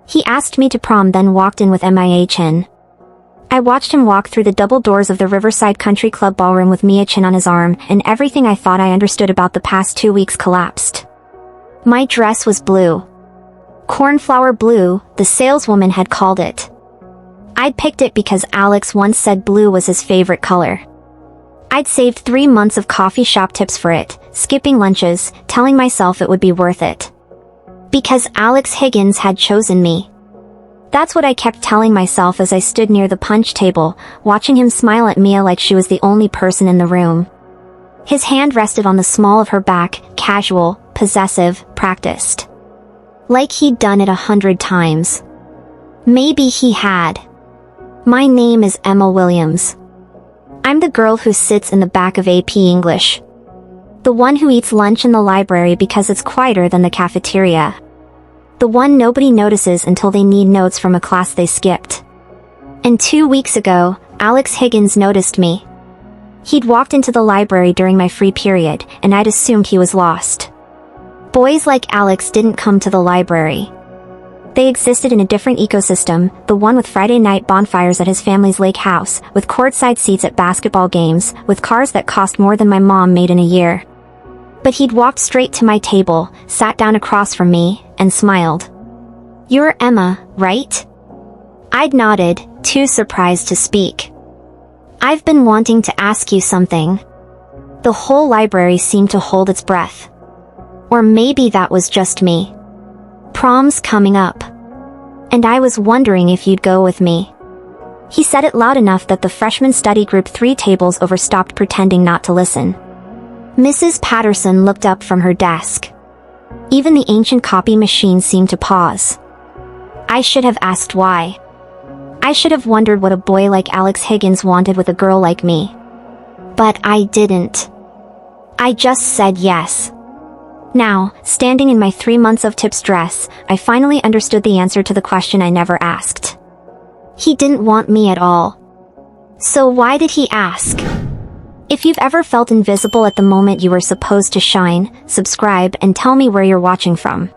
He asked me to prom, then walked in with CHEN. I watched him walk through the double doors of the Riverside Country Club ballroom with CHEN on his arm, and everything I thought I understood about the past 2 weeks collapsed. My dress was blue. Cornflower blue, the saleswoman had called it. I'd picked it because Alex once said blue was his favorite color. I'd saved 3 months of coffee shop tips for it, skipping lunches, telling myself it would be worth it. Because Alex Higgins had chosen me. That's what I kept telling myself as I stood near the punch table, watching him smile at Mia like she was the only person in the room. His hand rested on the small of her back, casual, possessive, practiced. Like he'd done it 100 times. Maybe he had. My name is Emma Williams. I'm the girl who sits in the back of AP English. The one who eats lunch in the library because it's quieter than the cafeteria. The one nobody notices until they need notes from a class they skipped. And 2 weeks ago, Alex Higgins noticed me. He'd walked into the library during my free period, and I'd assumed he was lost. Boys like Alex didn't come to the library. They existed in a different ecosystem, the one with Friday night bonfires at his family's lake house, with courtside seats at basketball games, with cars that cost more than my mom made in a year. But he'd walked straight to my table, sat down across from me, and smiled. "You're Emma, right?" I'd nodded, too surprised to speak. "I've been wanting to ask you something." The whole library seemed to hold its breath. Or maybe that was just me. "Prom's coming up. And I was wondering if you'd go with me." He said it loud enough that the freshman study group 3 tables over stopped pretending not to listen. Mrs. Patterson looked up from her desk. Even the ancient copy machine seemed to pause. I should have asked why. I should have wondered what a boy like Alex Higgins wanted with a girl like me. But I didn't. I just said yes. Now, standing in my 3 months of tips dress, I finally understood the answer to the question I never asked. He didn't want me at all. So why did he ask? If you've ever felt invisible at the moment you were supposed to shine, subscribe and tell me where you're watching from.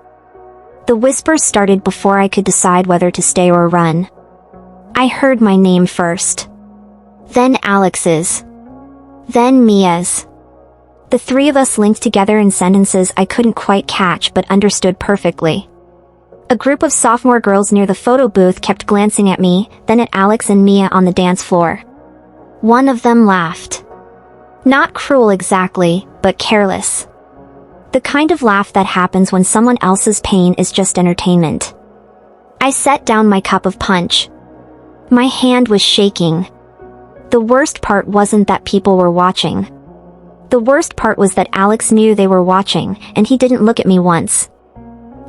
The whispers started before I could decide whether to stay or run. I heard my name first. Then Alex's. Then Mia's. The 3 of us linked together in sentences I couldn't quite catch but understood perfectly. A group of sophomore girls near the photo booth kept glancing at me, then at Alex and Mia on the dance floor. One of them laughed. Not cruel exactly, but careless. The kind of laugh that happens when someone else's pain is just entertainment. I set down my cup of punch. My hand was shaking. The worst part wasn't that people were watching. The worst part was that Alex knew they were watching, and he didn't look at me once.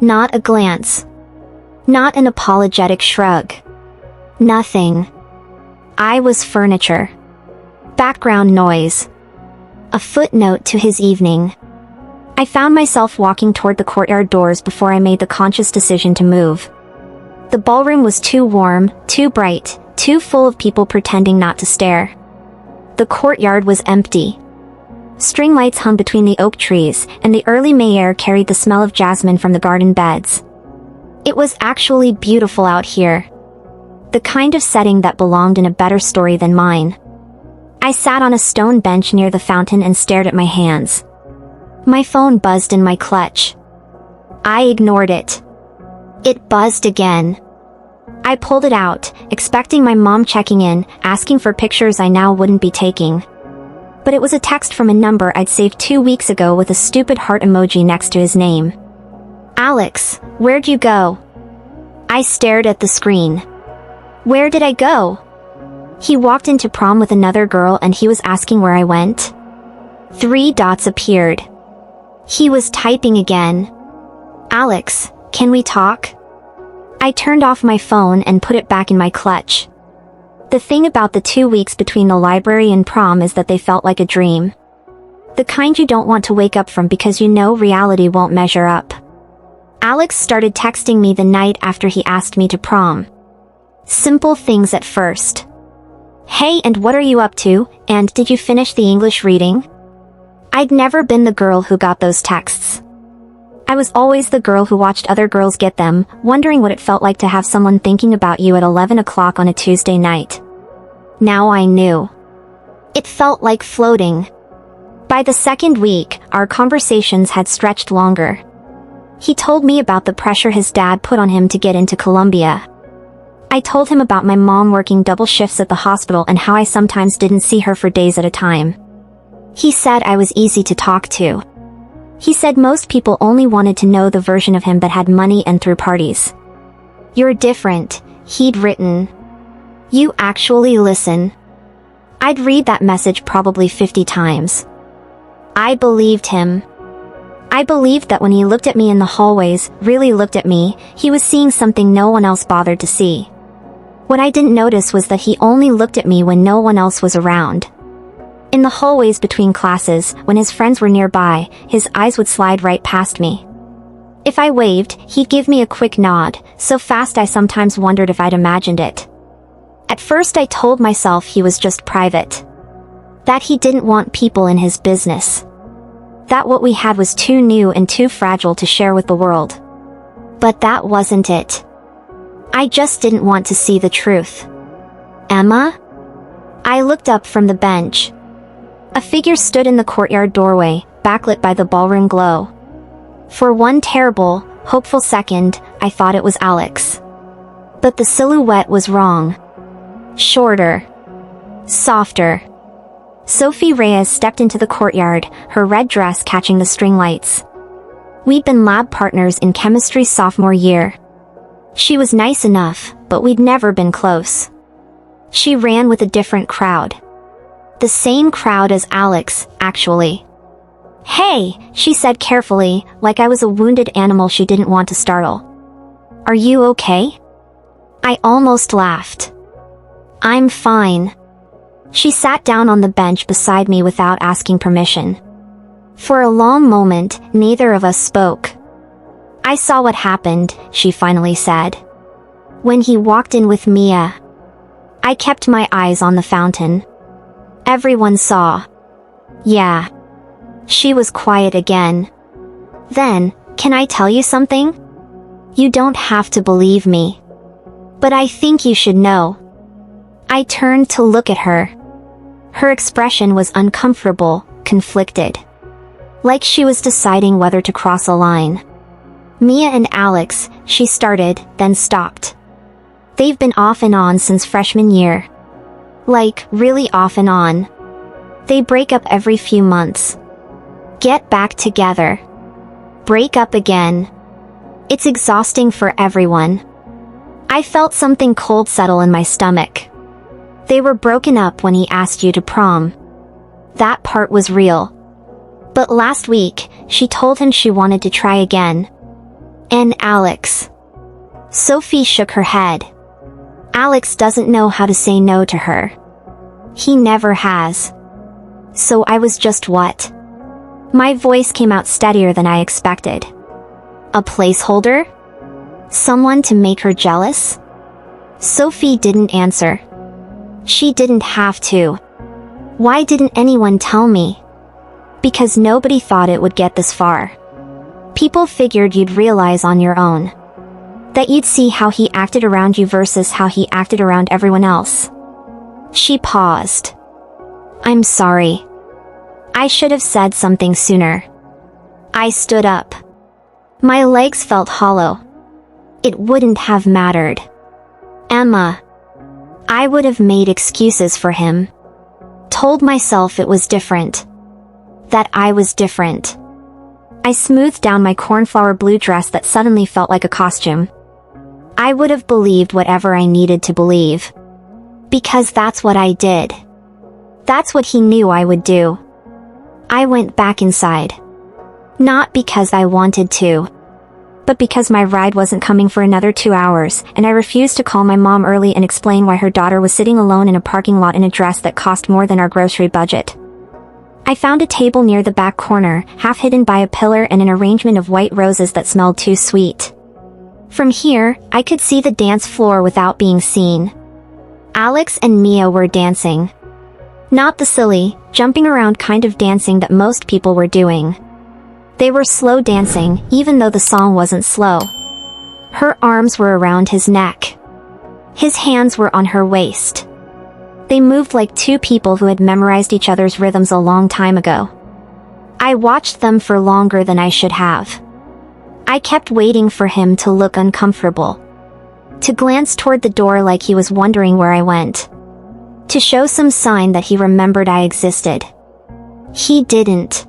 Not a glance. Not an apologetic shrug. Nothing. I was furniture. Background noise. A footnote to his evening. I found myself walking toward the courtyard doors before I made the conscious decision to move. The ballroom was too warm, too bright, too full of people pretending not to stare. The courtyard was empty. String lights hung between the oak trees, and the early May air carried the smell of jasmine from the garden beds. It was actually beautiful out here. The kind of setting that belonged in a better story than mine. I sat on a stone bench near the fountain and stared at my hands. My phone buzzed in my clutch. I ignored it. It buzzed again. I pulled it out, expecting my mom checking in, asking for pictures I now wouldn't be taking. But it was a text from a number I'd saved 2 weeks ago with a stupid heart emoji next to his name. "Alex, where'd you go?" I stared at the screen. Where did I go? He walked into prom with another girl and he was asking where I went. 3 dots appeared. He was typing again. "Alex, can we talk?" I turned off my phone and put it back in my clutch. The thing about the 2 weeks between the library and prom is that they felt like a dream. The kind you don't want to wake up from because you know reality won't measure up. Alex started texting me the night after he asked me to prom. Simple things at first. "Hey, and what are you up to, and did you finish the English reading?" I'd never been the girl who got those texts. I was always the girl who watched other girls get them, wondering what it felt like to have someone thinking about you at 11 o'clock on a Tuesday night. Now I knew. It felt like floating. By the second week, our conversations had stretched longer. He told me about the pressure his dad put on him to get into Columbia. I told him about my mom working double shifts at the hospital and how I sometimes didn't see her for days at a time. He said I was easy to talk to. He said most people only wanted to know the version of him that had money and threw parties. "You're different," he'd written. "You actually listen." I'd read that message probably 50 times. I believed him. I believed that when he looked at me in the hallways, really looked at me, he was seeing something no one else bothered to see. What I didn't notice was that he only looked at me when no one else was around. In the hallways between classes, when his friends were nearby, his eyes would slide right past me. If I waved, he'd give me a quick nod, so fast I sometimes wondered if I'd imagined it. At first I told myself he was just private. That he didn't want people in his business. That what we had was too new and too fragile to share with the world. But that wasn't it. I just didn't want to see the truth. "Emma?" I looked up from the bench. A figure stood in the courtyard doorway, backlit by the ballroom glow. For one terrible, hopeful second, I thought it was Alex. But the silhouette was wrong. Shorter. Softer. Sophie Reyes stepped into the courtyard, her red dress catching the string lights. We'd been lab partners in chemistry sophomore year. She was nice enough, but we'd never been close. She ran with a different crowd. The same crowd as Alex, actually. "Hey," she said carefully, like I was a wounded animal she didn't want to startle. "Are you okay?" I almost laughed. "I'm fine." She sat down on the bench beside me without asking permission. For a long moment, neither of us spoke. "I saw what happened," she finally said. "When he walked in with Mia." I kept my eyes on the fountain. Everyone saw. "Yeah." She was quiet again. Then, "Can I tell you something? You don't have to believe me. But I think you should know." I turned to look at her. Her expression was uncomfortable, conflicted. Like she was deciding whether to cross a line. "Mia and Alex," she started, then stopped. "They've been off and on since freshman year. Like, really off and on. They break up every few months. Get back together. Break up again. It's exhausting for everyone." I felt something cold settle in my stomach. They were broken up when he asked you to prom. That part was real. But last week, she told him she wanted to try again. And Alex. Sophie shook her head. Alex doesn't know how to say no to her. He never has. So I was just what? My voice came out steadier than I expected. A placeholder? Someone to make her jealous? Sophie didn't answer. She didn't have to. Why didn't anyone tell me? Because nobody thought it would get this far. People figured you'd realize on your own. That you'd see how he acted around you versus how he acted around everyone else. She paused. "I'm sorry. I should have said something sooner." I stood up. My legs felt hollow. It wouldn't have mattered. "Emma." I would have made excuses for him. Told myself it was different. That I was different. I smoothed down my cornflower blue dress that suddenly felt like a costume. I would have believed whatever I needed to believe. Because that's what I did. That's what he knew I would do. I went back inside. Not because I wanted to. But because my ride wasn't coming for another 2 hours, and I refused to call my mom early and explain why her daughter was sitting alone in a parking lot in a dress that cost more than our grocery budget. I found a table near the back corner, half hidden by a pillar and an arrangement of white roses that smelled too sweet. From here, I could see the dance floor without being seen. Alex and Mia were dancing. Not the silly, jumping around kind of dancing that most people were doing. They were slow dancing, even though the song wasn't slow. Her arms were around his neck. His hands were on her waist. They moved like two people who had memorized each other's rhythms a long time ago. I watched them for longer than I should have. I kept waiting for him to look uncomfortable. To glance toward the door like he was wondering where I went. To show some sign that he remembered I existed. He didn't.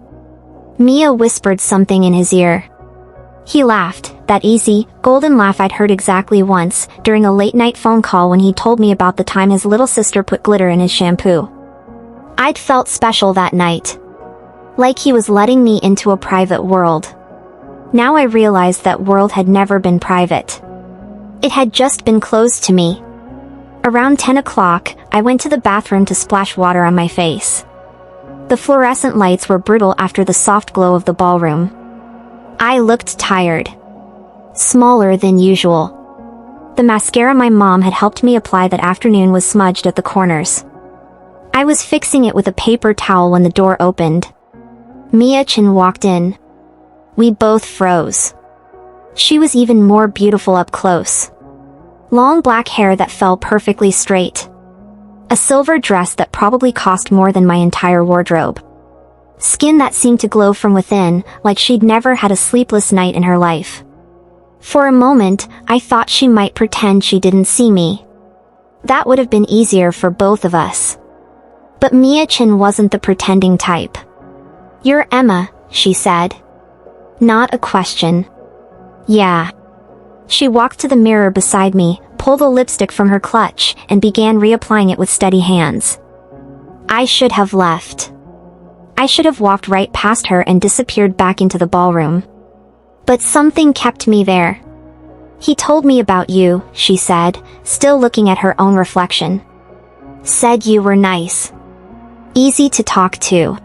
Mia whispered something in his ear. He laughed, that easy, golden laugh I'd heard exactly once, during a late-night phone call when he told me about the time his little sister put glitter in his shampoo. I'd felt special that night. Like he was letting me into a private world. Now I realized that world had never been private. It had just been closed to me. Around 10 o'clock, I went to the bathroom to splash water on my face. The fluorescent lights were brutal after the soft glow of the ballroom. I looked tired. Smaller than usual. The mascara my mom had helped me apply that afternoon was smudged at the corners. I was fixing it with a paper towel when the door opened. CHEN walked in. We both froze. She was even more beautiful up close. Long black hair that fell perfectly straight. A silver dress that probably cost more than my entire wardrobe. Skin that seemed to glow from within, like she'd never had a sleepless night in her life. For a moment, I thought she might pretend she didn't see me. That would have been easier for both of us. But CHEN wasn't the pretending type. "You're Emma," she said. Not a question. Yeah. She walked to the mirror beside me, pulled a lipstick from her clutch, and began reapplying it with steady hands. I should have left. I should have walked right past her and disappeared back into the ballroom. But something kept me there. "He told me about you," she said, still looking at her own reflection. "Said you were nice. Easy to talk to."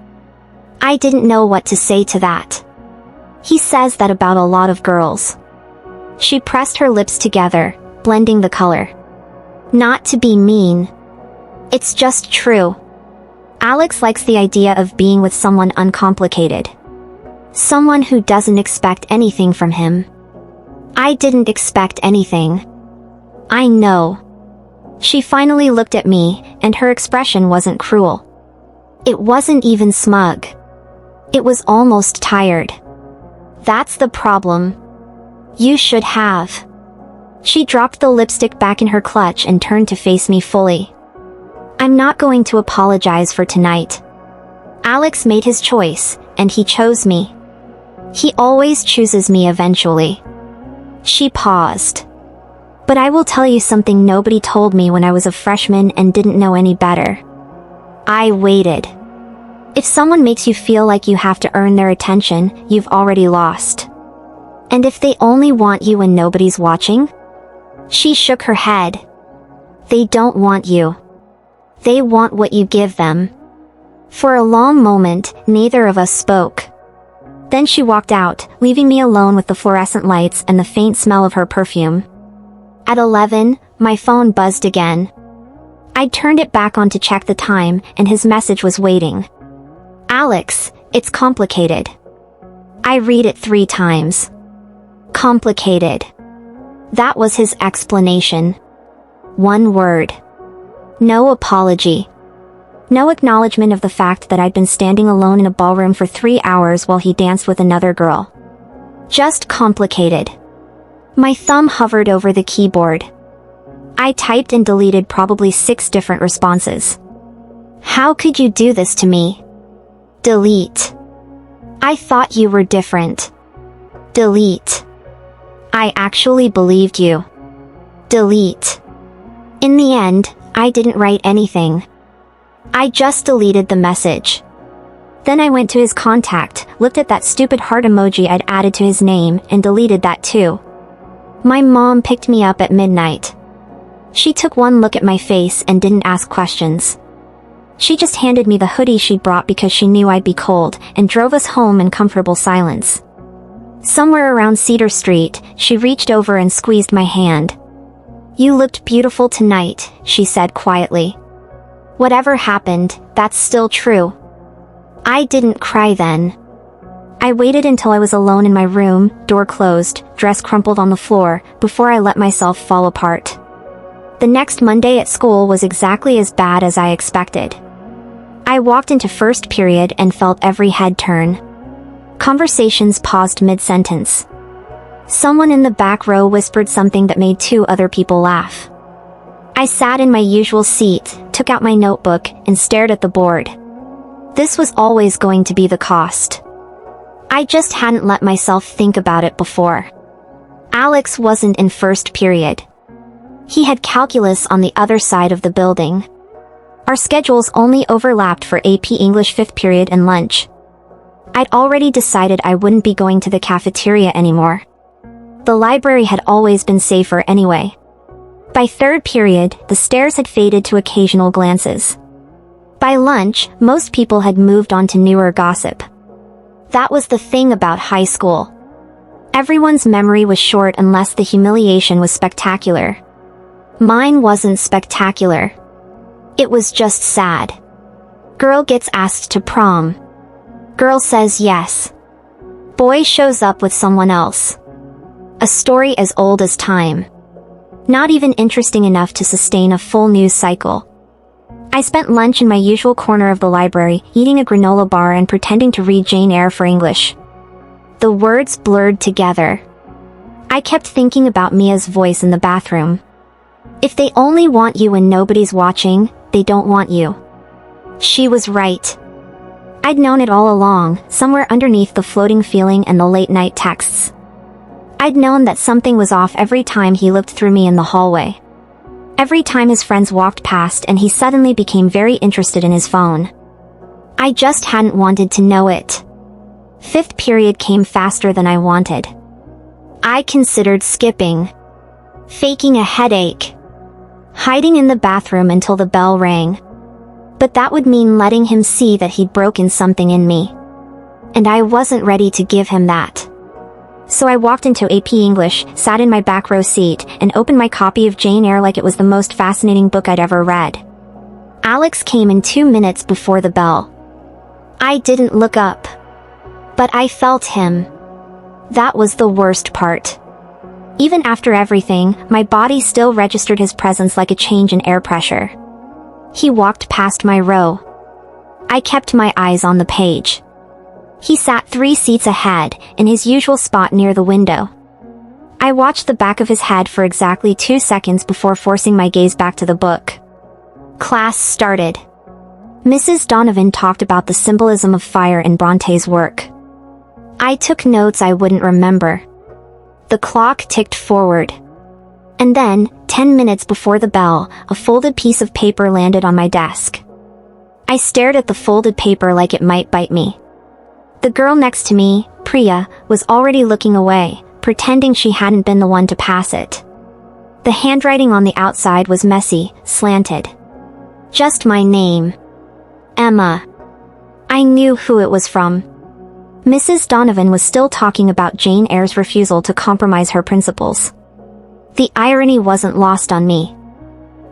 I didn't know what to say to that. He says that about a lot of girls. She pressed her lips together, blending the color. Not to be mean. It's just true. Alex likes the idea of being with someone uncomplicated. Someone who doesn't expect anything from him. I didn't expect anything. I know. She finally looked at me, and her expression wasn't cruel. It wasn't even smug. It was almost tired. That's the problem. You should have. She dropped the lipstick back in her clutch and turned to face me fully. I'm not going to apologize for tonight. Alex made his choice, and he chose me. He always chooses me eventually. She paused. But I will tell you something nobody told me when I was a freshman and didn't know any better. I waited. If someone makes you feel like you have to earn their attention, you've already lost. And if they only want you when nobody's watching? She shook her head. They don't want you. They want what you give them. For a long moment, neither of us spoke. Then she walked out, leaving me alone with the fluorescent lights and the faint smell of her perfume. At 11, my phone buzzed again. I turned it back on to check the time, and his message was waiting. Alex, it's complicated. I read it 3 times. Complicated. That was his explanation. 1 word. No apology. No acknowledgement of the fact that I'd been standing alone in a ballroom for 3 hours while he danced with another girl. Just complicated. My thumb hovered over the keyboard. I typed and deleted probably 6 different responses. How could you do this to me? Delete. I thought you were different. Delete. I actually believed you. Delete. In the end, I didn't write anything. I just deleted the message. Then I went to his contact, looked at that stupid heart emoji I'd added to his name, and deleted that too. My mom picked me up at midnight. She took one look at my face and didn't ask questions. She just handed me the hoodie she'd brought because she knew I'd be cold, and drove us home in comfortable silence. Somewhere around Cedar Street, she reached over and squeezed my hand. You looked beautiful tonight, she said quietly. Whatever happened, that's still true. I didn't cry then. I waited until I was alone in my room, door closed, dress crumpled on the floor, before I let myself fall apart. The next Monday at school was exactly as bad as I expected. I walked into first period and felt every head turn. Conversations paused mid-sentence. Someone in the back row whispered something that made two other people laugh. I sat in my usual seat, took out my notebook, and stared at the board. This was always going to be the cost. I just hadn't let myself think about it before. Alex wasn't in first period. He had calculus on the other side of the building. Our schedules only overlapped for AP English 5th period and lunch. I'd already decided I wouldn't be going to the cafeteria anymore. The library had always been safer anyway. By third period, the stares had faded to occasional glances. By lunch, most people had moved on to newer gossip. That was the thing about high school. Everyone's memory was short unless the humiliation was spectacular. Mine wasn't spectacular. It was just sad. Girl gets asked to prom. Girl says yes. Boy shows up with someone else. A story as old as time. Not even interesting enough to sustain a full news cycle. I spent lunch in my usual corner of the library, eating a granola bar and pretending to read Jane Eyre for English. The words blurred together. I kept thinking about Mia's voice in the bathroom. If they only want you when nobody's watching, they don't want you. She was right. I'd known it all along, somewhere underneath the floating feeling and the late-night texts. I'd known that something was off every time he looked through me in the hallway. Every time his friends walked past and he suddenly became very interested in his phone. I just hadn't wanted to know it. Fifth period came faster than I wanted. I considered skipping. Faking a headache. Hiding in the bathroom until the bell rang. But that would mean letting him see that he'd broken something in me. And I wasn't ready to give him that. So I walked into AP English, sat in my back row seat, and opened my copy of Jane Eyre like it was the most fascinating book I'd ever read. Alex came in 2 minutes before the bell. I didn't look up. But I felt him. That was the worst part. Even after everything, my body still registered his presence like a change in air pressure. He walked past my row. I kept my eyes on the page. He sat 3 seats ahead, in his usual spot near the window. I watched the back of his head for exactly 2 seconds before forcing my gaze back to the book. Class started. Mrs. Donovan talked about the symbolism of fire in Bronte's work. I took notes I wouldn't remember. The clock ticked forward. And then, 10 minutes before the bell, a folded piece of paper landed on my desk. I stared at the folded paper like it might bite me. The girl next to me, Priya, was already looking away, pretending she hadn't been the one to pass it. The handwriting on the outside was messy, slanted. Just my name. Emma. I knew who it was from. Mrs. Donovan was still talking about Jane Eyre's refusal to compromise her principles. The irony wasn't lost on me.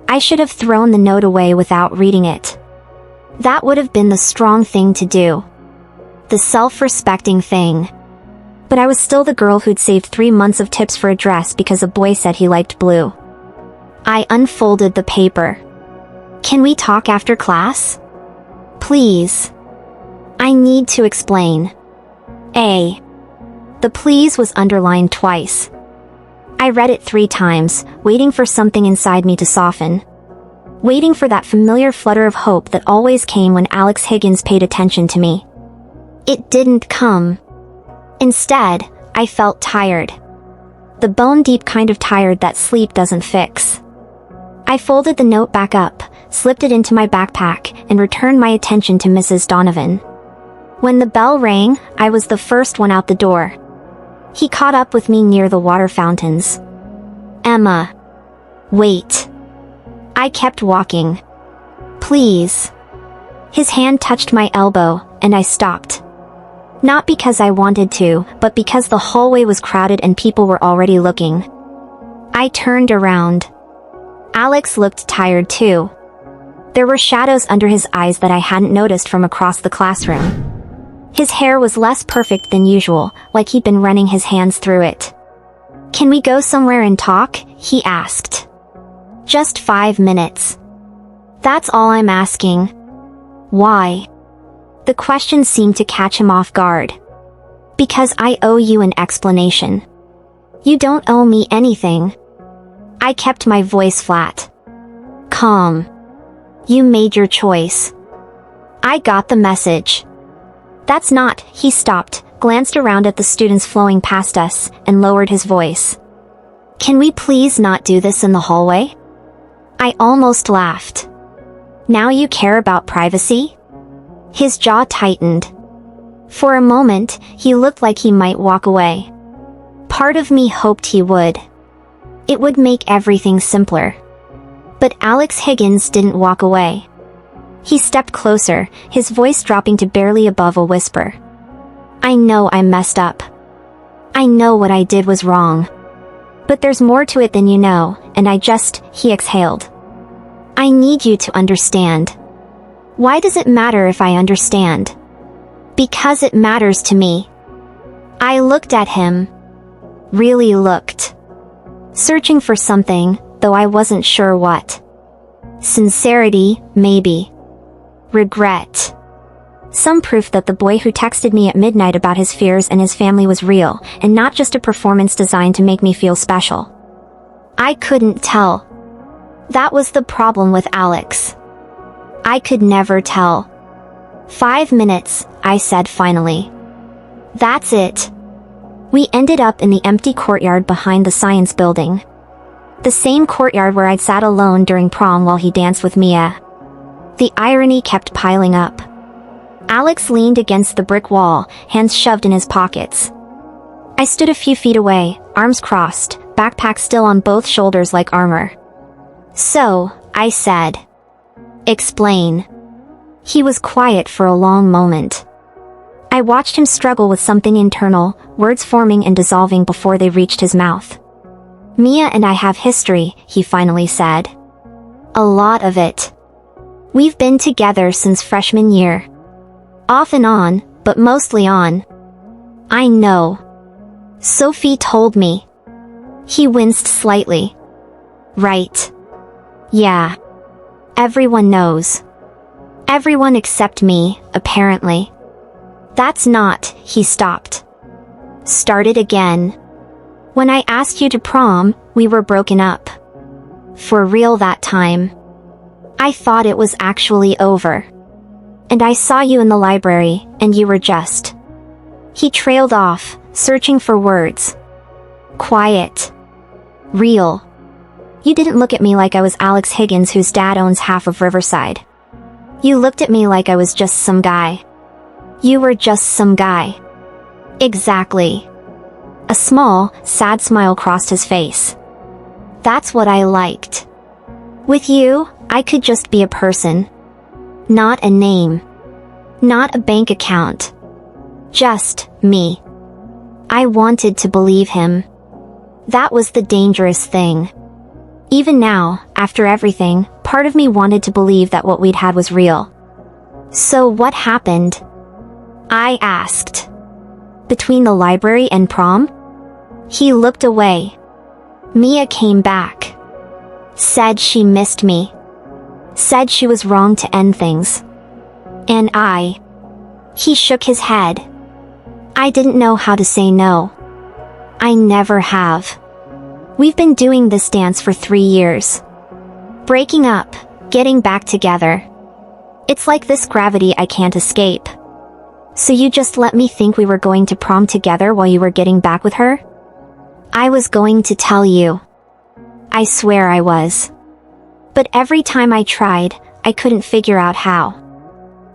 I should have thrown the note away without reading it. That would have been the strong thing to do. The self-respecting thing. But I was still the girl who'd saved 3 months of tips for a dress because a boy said he liked blue. I unfolded the paper. Can we talk after class? Please. I need to explain. The please was underlined twice. I read it 3 times, waiting for something inside me to soften. Waiting for that familiar flutter of hope that always came when Alex Higgins paid attention to me. It didn't come. Instead, I felt tired. The bone-deep kind of tired that sleep doesn't fix. I folded the note back up, slipped it into my backpack, and returned my attention to Mrs. Donovan. When the bell rang, I was the first one out the door. He caught up with me near the water fountains. Emma. Wait. I kept walking. Please. His hand touched my elbow, and I stopped. Not because I wanted to, but because the hallway was crowded and people were already looking. I turned around. Alex looked tired too. There were shadows under his eyes that I hadn't noticed from across the classroom. His hair was less perfect than usual, like he'd been running his hands through it. "Can we go somewhere and talk?" he asked. "Just 5 minutes. That's all I'm asking." "Why?" The question seemed to catch him off guard. "Because I owe you an explanation." "You don't owe me anything." I kept my voice flat. "Calm. You made your choice. I got the message." "That's not," he stopped, glanced around at the students flowing past us, and lowered his voice. "Can we please not do this in the hallway?" I almost laughed. "Now you care about privacy?" His jaw tightened. For a moment, he looked like he might walk away. Part of me hoped he would. It would make everything simpler. But Alex Higgins didn't walk away. He stepped closer, his voice dropping to barely above a whisper. "I know I messed up. I know what I did was wrong. But there's more to it than you know, and he exhaled. I need you to understand." "Why does it matter if I understand?" "Because it matters to me." I looked at him. Really looked. Searching for something, though I wasn't sure what. Sincerity, maybe. Regret. Some proof that the boy who texted me at midnight about his fears and his family was real, and not just a performance designed to make me feel special. I couldn't tell. That was the problem with Alex. I could never tell. 5 minutes, I said finally. That's it. We ended up in the empty courtyard behind the science building. The same courtyard where I'd sat alone during prom while he danced with Mia. The irony kept piling up. Alex leaned against the brick wall, hands shoved in his pockets. I stood a few feet away, arms crossed, backpack still on both shoulders like armor. "So," I said. "Explain." He was quiet for a long moment. I watched him struggle with something internal, words forming and dissolving before they reached his mouth. "Mia and I have history," he finally said. "A lot of it. We've been together since freshman year. Off and on, but mostly on." "I know. Sophie told me." He winced slightly. "Right. Yeah. Everyone knows. Everyone except me, apparently." "That's not," he stopped. Started again. "When I asked you to prom, we were broken up. For real that time. I thought it was actually over. And I saw you in the library, and you were just..." He trailed off, searching for words. "Quiet. Real. You didn't look at me like I was Alex Higgins whose dad owns half of Riverside. You looked at me like I was just some guy. You were just some guy." "Exactly." A small, sad smile crossed his face. "That's what I liked. With you, I could just be a person. Not a name. Not a bank account. Just me." I wanted to believe him. That was the dangerous thing. Even now, after everything, part of me wanted to believe that what we'd had was real. "So what happened?" I asked. "Between the library and prom?" He looked away. "Mia came back. Said she missed me. Said she was wrong to end things. And I..." He shook his head. "I didn't know how to say no. I never have. We've been doing this dance for 3 years. Breaking up, getting back together. It's like this gravity I can't escape. So you just let me think we were going to prom together while you were getting back with her?" I was going to tell you. I swear I was. But every time I tried, I couldn't figure out how.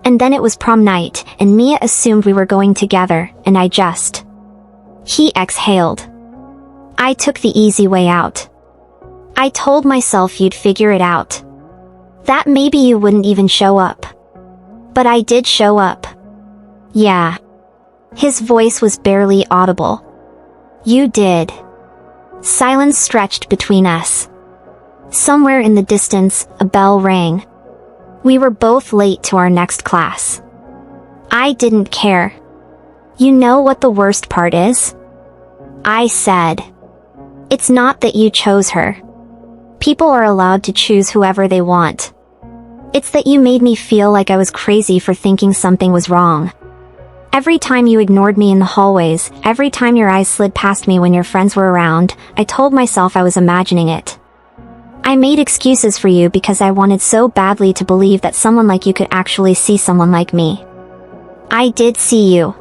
And then it was prom night, and Mia assumed we were going together, and I just... He exhaled. I took the easy way out. I told myself you'd figure it out. That maybe you wouldn't even show up. But I did show up. Yeah. His voice was barely audible. You did. Silence stretched between us. Somewhere in the distance, a bell rang. We were both late to our next class. I didn't care. You know what the worst part is? I said. It's not that you chose her. People are allowed to choose whoever they want. It's that you made me feel like I was crazy for thinking something was wrong. Every time you ignored me in the hallways, every time your eyes slid past me when your friends were around, I told myself I was imagining it. I made excuses for you because I wanted so badly to believe that someone like you could actually see someone like me. I did see you.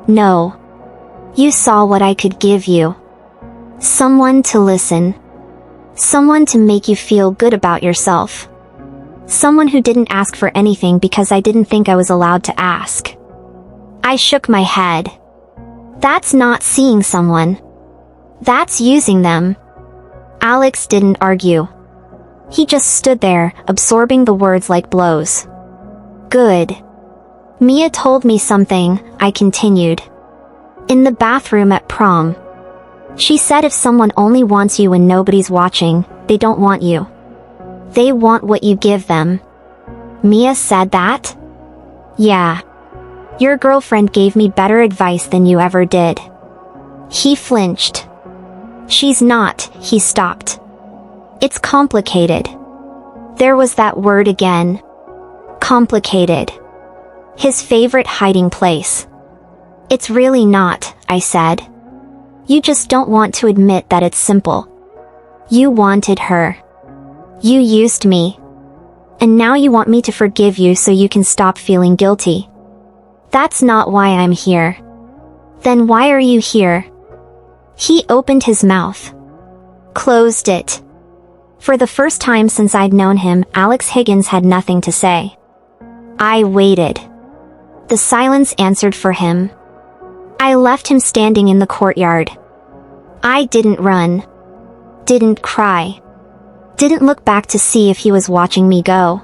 No. You saw what I could give you. Someone to listen. Someone to make you feel good about yourself. Someone who didn't ask for anything because I didn't think I was allowed to ask. I shook my head. That's not seeing someone. That's using them. Alex didn't argue. He just stood there, absorbing the words like blows. Good. Mia told me something, I continued. In the bathroom at prom. She said if someone only wants you when nobody's watching, they don't want you. They want what you give them. Mia said that? Yeah. Your girlfriend gave me better advice than you ever did. He flinched. She's not, he stopped. It's complicated. There was that word again. Complicated. His favorite hiding place. It's really not, I said. You just don't want to admit that it's simple. You wanted her. You used me. And now you want me to forgive you so you can stop feeling guilty. That's not why I'm here. Then why are you here? He opened his mouth. Closed it. For the first time since I'd known him, Alex Higgins had nothing to say. I waited. The silence answered for him. I left him standing in the courtyard. I didn't run. Didn't cry. Didn't look back to see if he was watching me go.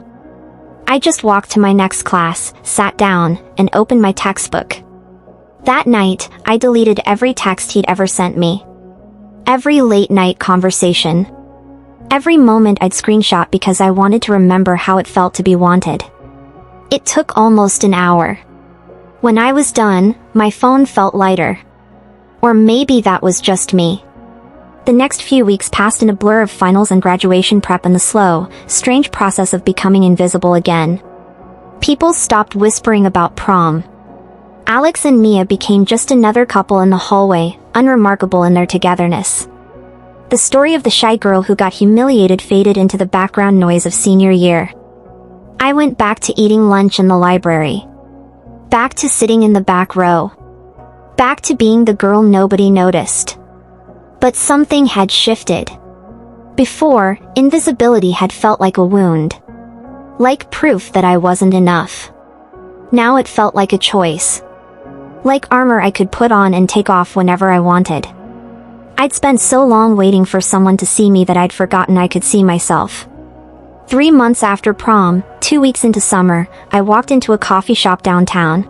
I just walked to my next class, sat down, and opened my textbook. That night, I deleted every text he'd ever sent me. Every late-night conversation. Every moment I'd screenshot because I wanted to remember how it felt to be wanted. It took almost an hour. When I was done, my phone felt lighter. Or maybe that was just me. The next few weeks passed in a blur of finals and graduation prep and the slow, strange process of becoming invisible again. People stopped whispering about prom. Alex and Mia became just another couple in the hallway, unremarkable in their togetherness. The story of the shy girl who got humiliated faded into the background noise of senior year. I went back to eating lunch in the library. Back to sitting in the back row. Back to being the girl nobody noticed. But something had shifted. Before, invisibility had felt like a wound. Like proof that I wasn't enough. Now it felt like a choice. Like armor I could put on and take off whenever I wanted. I'd spent so long waiting for someone to see me that I'd forgotten I could see myself. 3 months after prom, 2 weeks into summer, I walked into a coffee shop downtown.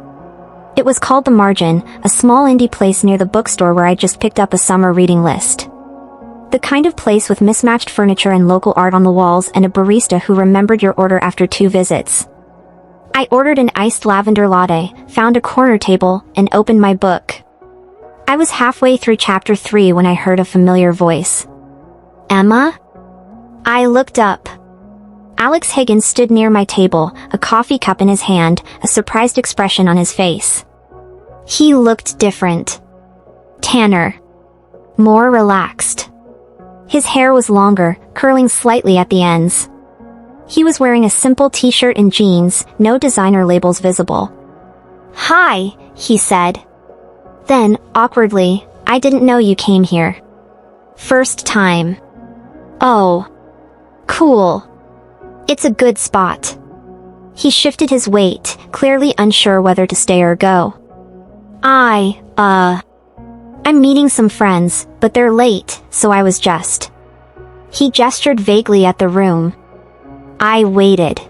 It was called The Margin, a small indie place near the bookstore where I just picked up a summer reading list. The kind of place with mismatched furniture and local art on the walls and a barista who remembered your order after 2 visits. I ordered an iced lavender latte, found a corner table, and opened my book. I was halfway through chapter 3 when I heard a familiar voice. Emma? I looked up. Alex Higgins stood near my table, a coffee cup in his hand, a surprised expression on his face. He looked different. Tanner. More relaxed. His hair was longer, curling slightly at the ends. He was wearing a simple t-shirt and jeans, no designer labels visible. Hi, he said. Then, awkwardly, I didn't know you came here. First time. Oh. Cool. It's a good spot. He shifted his weight, clearly unsure whether to stay or go. I'm meeting some friends, but they're late, so I was just. He gestured vaguely at the room. I waited.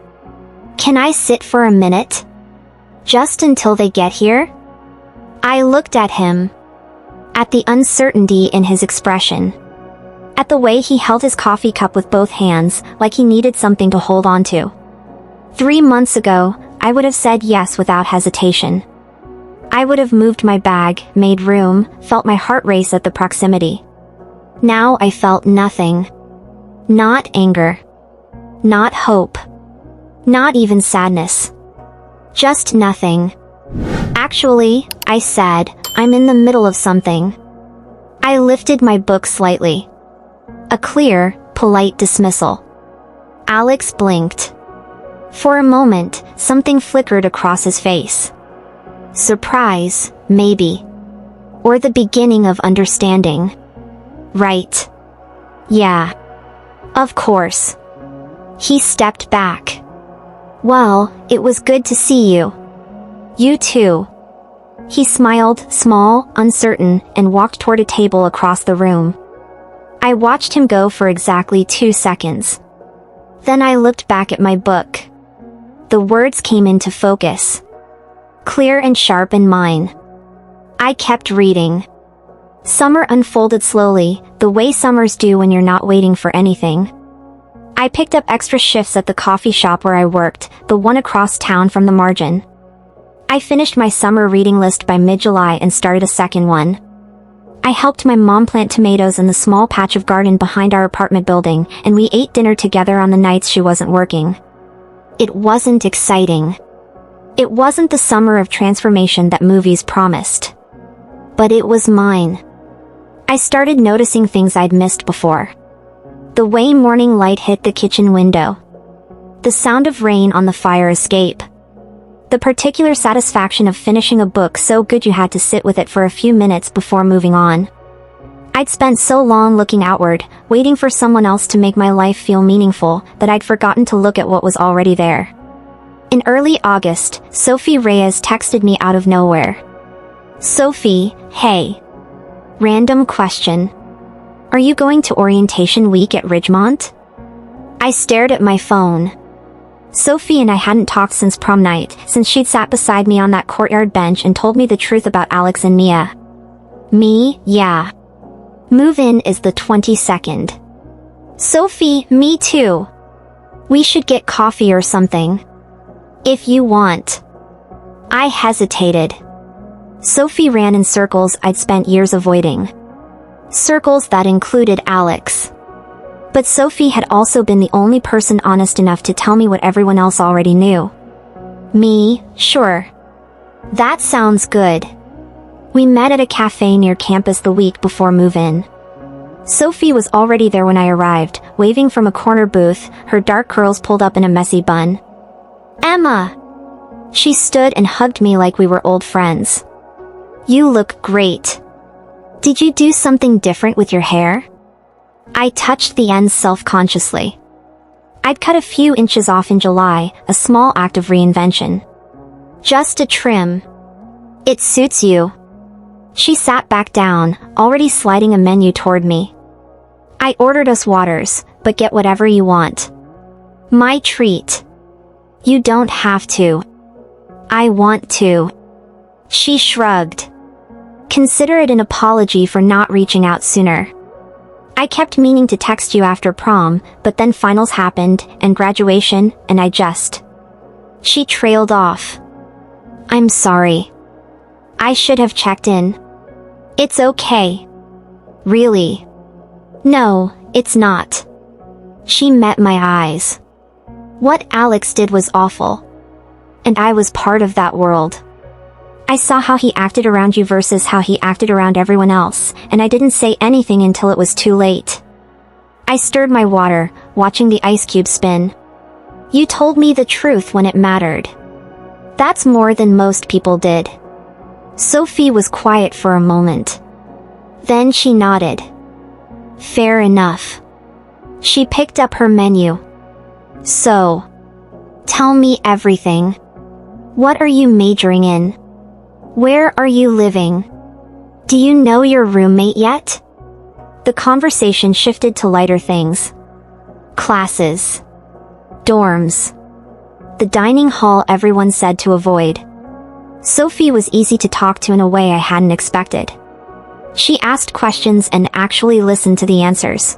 Can I sit for a minute? Just until they get here? I looked at him. At the uncertainty in his expression. At the way he held his coffee cup with both hands, like he needed something to hold on to. 3 months ago, I would have said yes without hesitation. I would have moved my bag, made room, felt my heart race at the proximity. Now I felt nothing. Not anger. Not hope. Not even sadness. Just nothing. Actually, I said, I'm in the middle of something. I lifted my book slightly. A clear, polite dismissal. Alex blinked. For a moment, something flickered across his face. Surprise, maybe. Or the beginning of understanding. Right. Yeah. Of course. He stepped back. Well, it was good to see you. You too. He smiled, small, uncertain, and walked toward a table across the room. I watched him go for exactly 2 seconds. Then I looked back at my book. The words came into focus. Clear and sharp in mine. I kept reading. Summer unfolded slowly, the way summers do when you're not waiting for anything. I picked up extra shifts at the coffee shop where I worked, the one across town from the margin. I finished my summer reading list by mid-July and started a second one. I helped my mom plant tomatoes in the small patch of garden behind our apartment building, and we ate dinner together on the nights she wasn't working. It wasn't exciting. It wasn't the summer of transformation that movies promised. But it was mine. I started noticing things I'd missed before. The way morning light hit the kitchen window. The sound of rain on the fire escape. The particular satisfaction of finishing a book so good you had to sit with it for a few minutes before moving on. I'd spent so long looking outward, waiting for someone else to make my life feel meaningful, that I'd forgotten to look at what was already there. In early August, Sophie Reyes texted me out of nowhere. Sophie, hey. Random question. Are you going to orientation week at Ridgemont? I stared at my phone. Sophie and I hadn't talked since prom night, since she'd sat beside me on that courtyard bench and told me the truth about Alex and Mia. Me, yeah. Move-in is the 22nd. Sophie, me too. We should get coffee or something. If you want. I hesitated. Sophie ran in circles I'd spent years avoiding. Circles that included Alex. But Sophie had also been the only person honest enough to tell me what everyone else already knew. Me, sure. That sounds good. We met at a cafe near campus the week before move-in. Sophie was already there when I arrived, waving from a corner booth, her dark curls pulled up in a messy bun. Emma! She stood and hugged me like we were old friends. You look great. Did you do something different with your hair? I touched the ends self-consciously. I'd cut a few inches off in July, a small act of reinvention. Just a trim. It suits you. She sat back down, already sliding a menu toward me. I ordered us waters, but get whatever you want. My treat. You don't have to. I want to. She shrugged. Consider it an apology for not reaching out sooner. I kept meaning to text you after prom, but then finals happened, and graduation, and I just... She trailed off. I'm sorry. I should have checked in. It's okay. Really? No, it's not. She met my eyes. What Alex did was awful. And I was part of that world. I saw how he acted around you versus how he acted around everyone else, and I didn't say anything until it was too late. I stirred my water, watching the ice cube spin. You told me the truth when it mattered. That's more than most people did. Sophie was quiet for a moment. Then she nodded. Fair enough. She picked up her menu. So, tell me everything. What are you majoring in? Where are you living? Do you know your roommate yet? The conversation shifted to lighter things. Classes. Dorms. The dining hall everyone said to avoid. Sophie was easy to talk to in a way I hadn't expected. She asked questions and actually listened to the answers.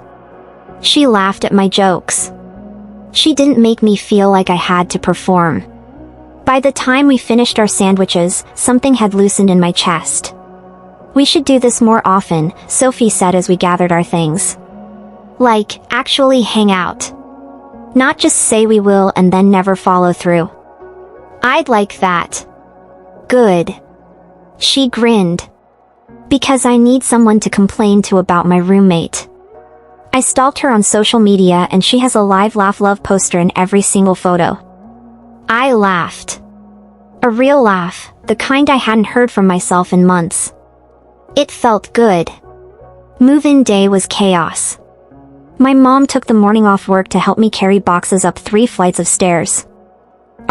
She laughed at my jokes. She didn't make me feel like I had to perform. By the time we finished our sandwiches, something had loosened in my chest. "We should do this more often," Sophie said as we gathered our things. "Like, actually hang out. Not just say we will and then never follow through." "I'd like that." "Good." She grinned. "Because I need someone to complain to about my roommate." I stalked her on social media and she has a live laugh love poster in every single photo. I laughed. A real laugh, the kind I hadn't heard from myself in months. It felt good. Move-in day was chaos. My mom took the morning off work to help me carry boxes up 3 flights of stairs.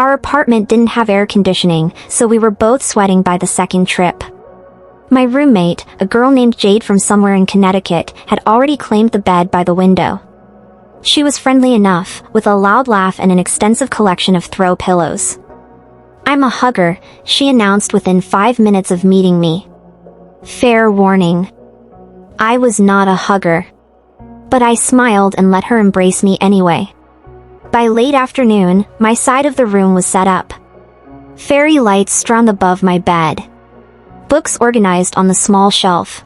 Our apartment didn't have air conditioning, so we were both sweating by the second trip. My roommate, a girl named Jade from somewhere in Connecticut, had already claimed the bed by the window. She was friendly enough, with a loud laugh and an extensive collection of throw pillows. "I'm a hugger," she announced within 5 minutes of meeting me. Fair warning. I was not a hugger. But I smiled and let her embrace me anyway. By late afternoon, my side of the room was set up. Fairy lights strung above my bed. Books organized on the small shelf.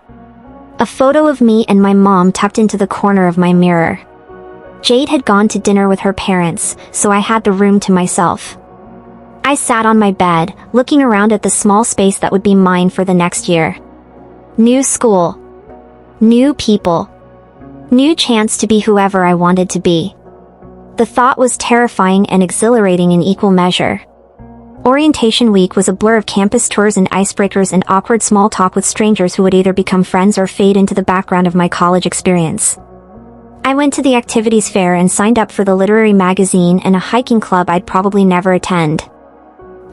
A photo of me and my mom tucked into the corner of my mirror. Jade had gone to dinner with her parents, so I had the room to myself. I sat on my bed, looking around at the small space that would be mine for the next year. New school. New people. New chance to be whoever I wanted to be. The thought was terrifying and exhilarating in equal measure. Orientation week was a blur of campus tours and icebreakers and awkward small talk with strangers who would either become friends or fade into the background of my college experience. I went to the activities fair and signed up for the literary magazine and a hiking club I'd probably never attend.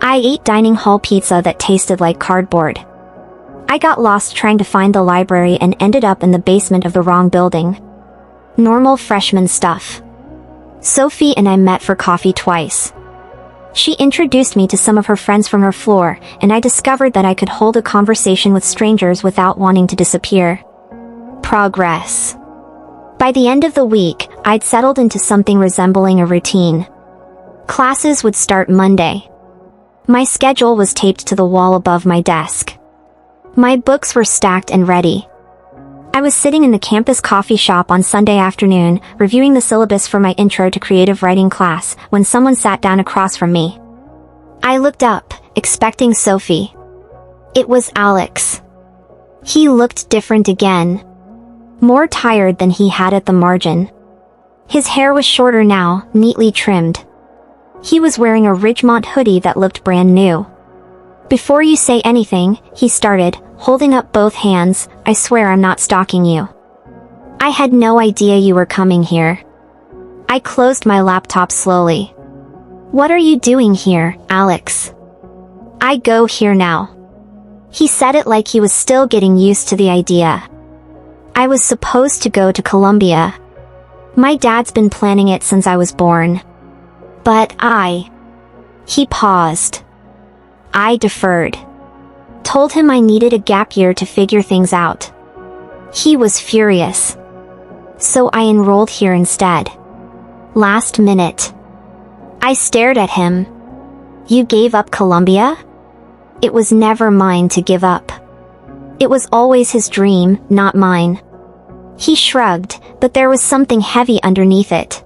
I ate dining hall pizza that tasted like cardboard. I got lost trying to find the library and ended up in the basement of the wrong building. Normal freshman stuff. Sophie and I met for coffee twice. She introduced me to some of her friends from her floor, and I discovered that I could hold a conversation with strangers without wanting to disappear. Progress. By the end of the week, I'd settled into something resembling a routine. Classes would start Monday. My schedule was taped to the wall above my desk. My books were stacked and ready. I was sitting in the campus coffee shop on Sunday afternoon, reviewing the syllabus for my intro to creative writing class, when someone sat down across from me. I looked up, expecting Sophie. It was Alex. He looked different again. More tired than he had at the margin. His hair was shorter now, neatly trimmed. He was wearing a Ridgemont hoodie that looked brand new. "Before you say anything," he started, holding up both hands, "I swear I'm not stalking you. I had no idea you were coming here." I closed my laptop slowly. "What are you doing here, Alex?" "I go here now." He said it like he was still getting used to the idea. "I was supposed to go to Columbia. My dad's been planning it since I was born. But He paused. I deferred. Told him I needed a gap year to figure things out. He was furious. So I enrolled here instead. Last minute. I stared at him. "You gave up Columbia?" It was never mine to give up. It was always his dream, not mine. He shrugged, but there was something heavy underneath it.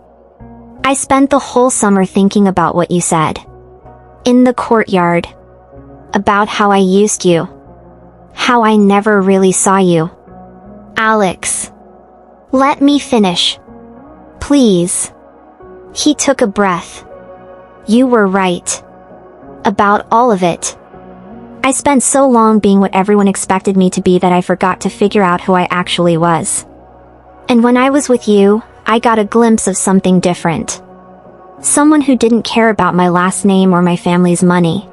"I spent the whole summer thinking about what you said. In the courtyard. About how I used you. How I never really saw you." "Alex. Let me finish. Please." He took a breath. "You were right. About all of it. I spent so long being what everyone expected me to be that I forgot to figure out who I actually was. And when I was with you, I got a glimpse of something different. Someone who didn't care about my last name or my family's money.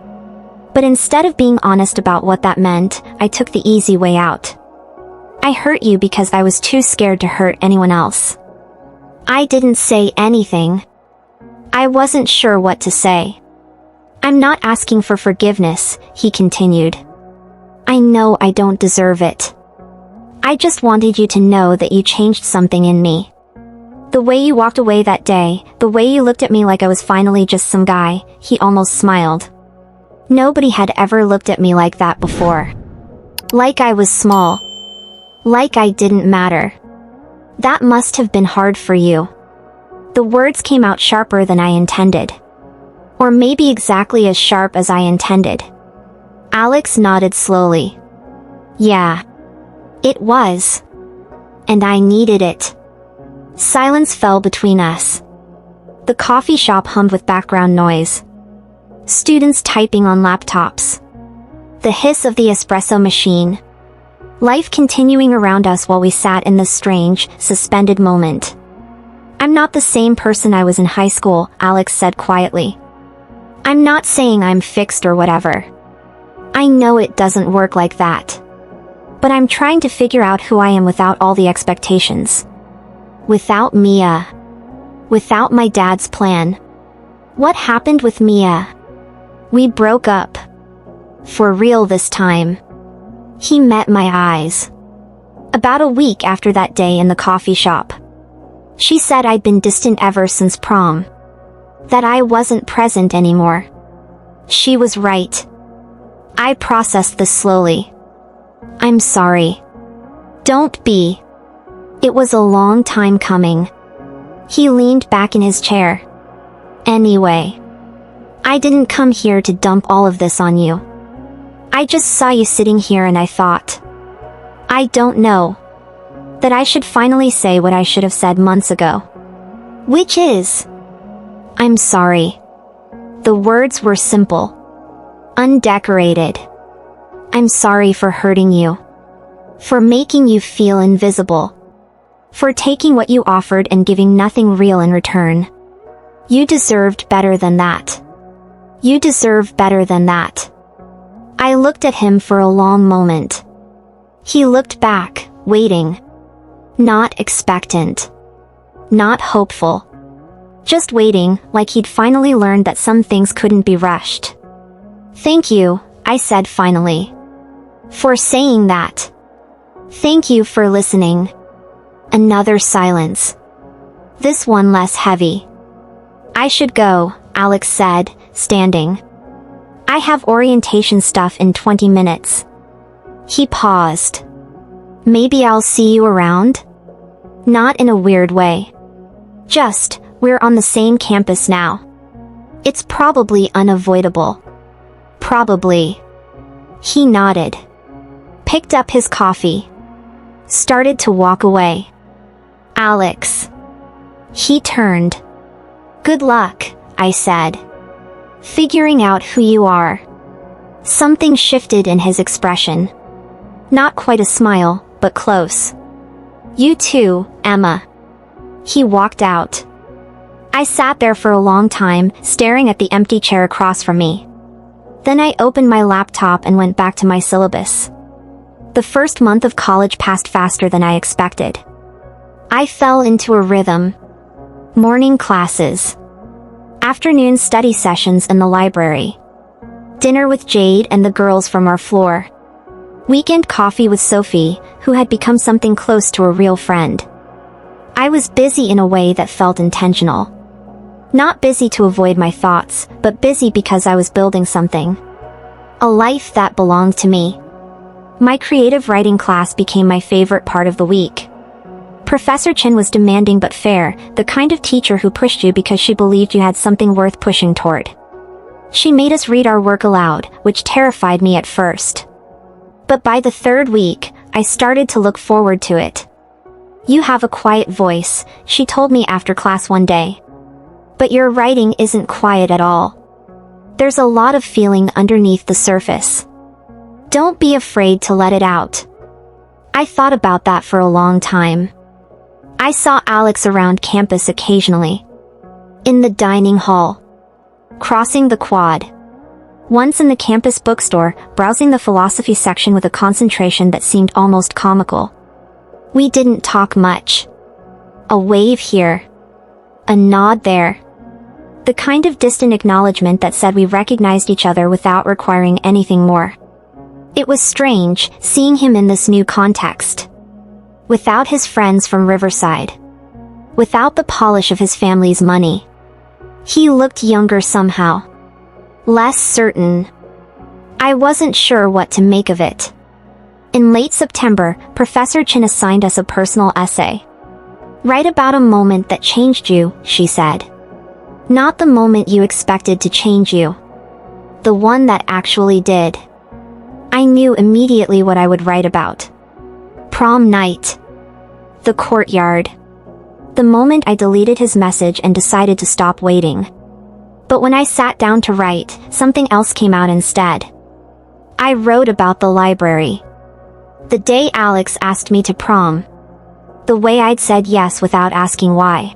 But instead of being honest about what that meant, I took the easy way out. I hurt you because I was too scared to hurt anyone else. I didn't say anything. I wasn't sure what to say. I'm not asking for forgiveness," he continued. "I know I don't deserve it. I just wanted you to know that you changed something in me. The way you walked away that day, the way you looked at me like I was finally just some guy," he almost smiled. Nobody had ever looked at me like that before. Like I was small. Like I didn't matter. That must have been hard for you. The words came out sharper than I intended. Or maybe exactly as sharp as I intended. Alex nodded slowly. Yeah. It was. And I needed it. Silence fell between us. The coffee shop hummed with background noise. Students typing on laptops. The hiss of the espresso machine. Life continuing around us while we sat in this strange, suspended moment. I'm not the same person I was in high school, Alex said quietly. I'm not saying I'm fixed or whatever. I know it doesn't work like that. But I'm trying to figure out who I am without all the expectations. Without Mia. Without my dad's plan. What happened with Mia? We broke up. For real this time. He met my eyes. About a week after that day in the coffee shop. She said I'd been distant ever since prom. That I wasn't present anymore. She was right. I processed this slowly. I'm sorry. Don't be. It was a long time coming. He leaned back in his chair. Anyway. I didn't come here to dump all of this on you. I just saw you sitting here and I thought. I don't know. That I should finally say what I should have said months ago. Which is... I'm sorry. The words were simple. Undecorated. I'm sorry for hurting you. For making you feel invisible. For taking what you offered and giving nothing real in return. You deserved better than that. You deserve better than that. I looked at him for a long moment. He looked back, waiting. Not expectant. Not hopeful. Just waiting, like he'd finally learned that some things couldn't be rushed. Thank you, I said finally. For saying that. Thank you for listening. Another silence. This one less heavy. I should go, Alex said, standing. I have orientation stuff in 20 minutes. He paused. Maybe I'll see you around? Not in a weird way. Just, we're on the same campus now. It's probably unavoidable. Probably. He nodded. Picked up his coffee. Started to walk away. Alex. He turned. Good luck, I said. Figuring out who you are. Something shifted in his expression. Not quite a smile, but close. You too, Emma. He walked out. I sat there for a long time, staring at the empty chair across from me. Then I opened my laptop and went back to my syllabus. The first month of college passed faster than I expected. I fell into a rhythm. Morning classes. Afternoon study sessions in the library. Dinner with Jade and the girls from our floor. Weekend coffee with Sophie, who had become something close to a real friend. I was busy in a way that felt intentional. Not busy to avoid my thoughts, but busy because I was building something. A life that belonged to me. My creative writing class became my favorite part of the week. Professor CHEN was demanding but fair, the kind of teacher who pushed you because she believed you had something worth pushing toward. She made us read our work aloud, which terrified me at first. But by the third week, I started to look forward to it. You have a quiet voice, she told me after class one day. But your writing isn't quiet at all. There's a lot of feeling underneath the surface. Don't be afraid to let it out. I thought about that for a long time. I saw Alex around campus occasionally. In the dining hall. Crossing the quad. Once in the campus bookstore, browsing the philosophy section with a concentration that seemed almost comical. We didn't talk much. A wave here. A nod there. The kind of distant acknowledgement that said we recognized each other without requiring anything more. It was strange, seeing him in this new context. Without his friends from Riverside. Without the polish of his family's money. He looked younger somehow. Less certain. I wasn't sure what to make of it. In late September, Professor Chen assigned us a personal essay. Write about a moment that changed you, she said. Not the moment you expected to change you. The one that actually did. I knew immediately what I would write about. Prom night. The courtyard. The moment I deleted his message and decided to stop waiting. But when I sat down to write, something else came out instead. I wrote about the library. The day Alex asked me to prom. The way I'd said yes without asking why.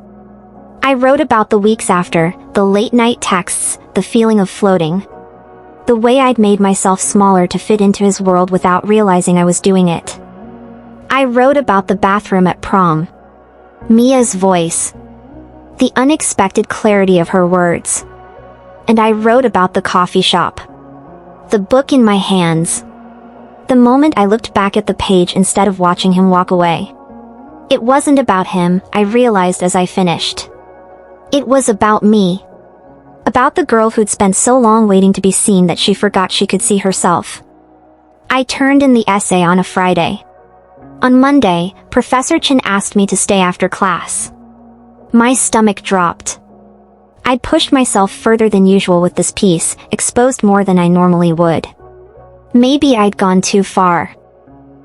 I wrote about the weeks after, the late-night texts, the feeling of floating. The way I'd made myself smaller to fit into his world without realizing I was doing it. I wrote about the bathroom at prom. Mia's voice. The unexpected clarity of her words. And I wrote about the coffee shop. The book in my hands. The moment I looked back at the page instead of watching him walk away. It wasn't about him, I realized as I finished. It was about me. About the girl who'd spent so long waiting to be seen that she forgot she could see herself. I turned in the essay on a Friday. On Monday, Professor Chen asked me to stay after class. My stomach dropped. I'd pushed myself further than usual with this piece, exposed more than I normally would. Maybe I'd gone too far.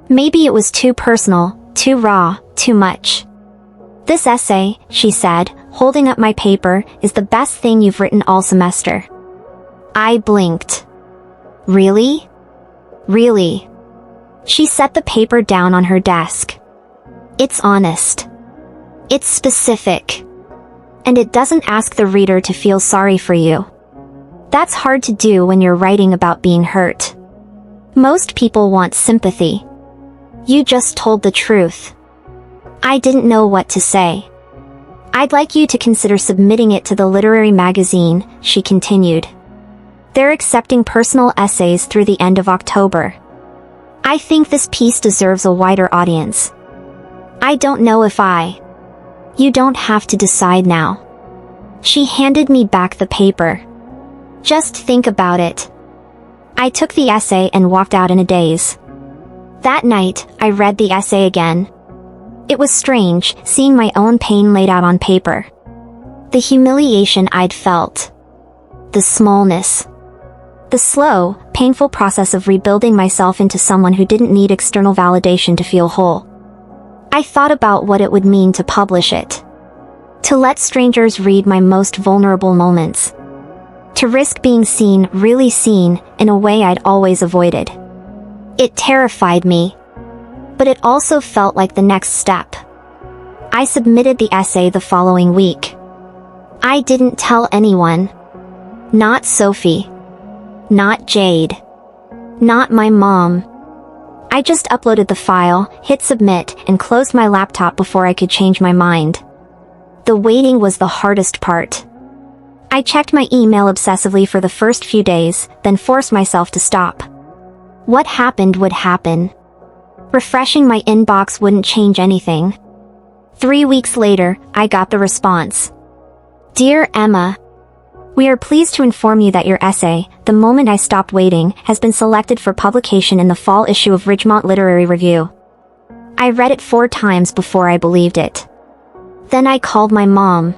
Maybe it was too personal, too raw, too much. This essay, she said, holding up my paper, is the best thing you've written all semester. I blinked. Really? Really? She set the paper down on her desk. It's honest. It's specific. And it doesn't ask the reader to feel sorry for you. That's hard to do when you're writing about being hurt. Most people want sympathy. You just told the truth. I didn't know what to say. I'd like you to consider submitting it to the literary magazine, she continued. They're accepting personal essays through the end of October. I think this piece deserves a wider audience. I don't know if I. You don't have to decide now. She handed me back the paper. Just think about it. I took the essay and walked out in a daze. That night, I read the essay again. It was strange, seeing my own pain laid out on paper. The humiliation I'd felt. The smallness. The slow, painful process of rebuilding myself into someone who didn't need external validation to feel whole. I thought about what it would mean to publish it. To let strangers read my most vulnerable moments. To risk being seen, really seen, in a way I'd always avoided. It terrified me. But it also felt like the next step. I submitted the essay the following week. I didn't tell anyone. Not Sophie. Not Jade. Not my mom. I just uploaded the file, hit submit, and closed my laptop before I could change my mind. The waiting was the hardest part. I checked my email obsessively for the first few days, then forced myself to stop. What happened would happen. Refreshing my inbox wouldn't change anything. 3 weeks later, I got the response. Dear Emma, we are pleased to inform you that your essay, The Moment I Stopped Waiting, has been selected for publication in the fall issue of Ridgemont Literary Review. I read it 4 times before I believed it. Then I called my mom.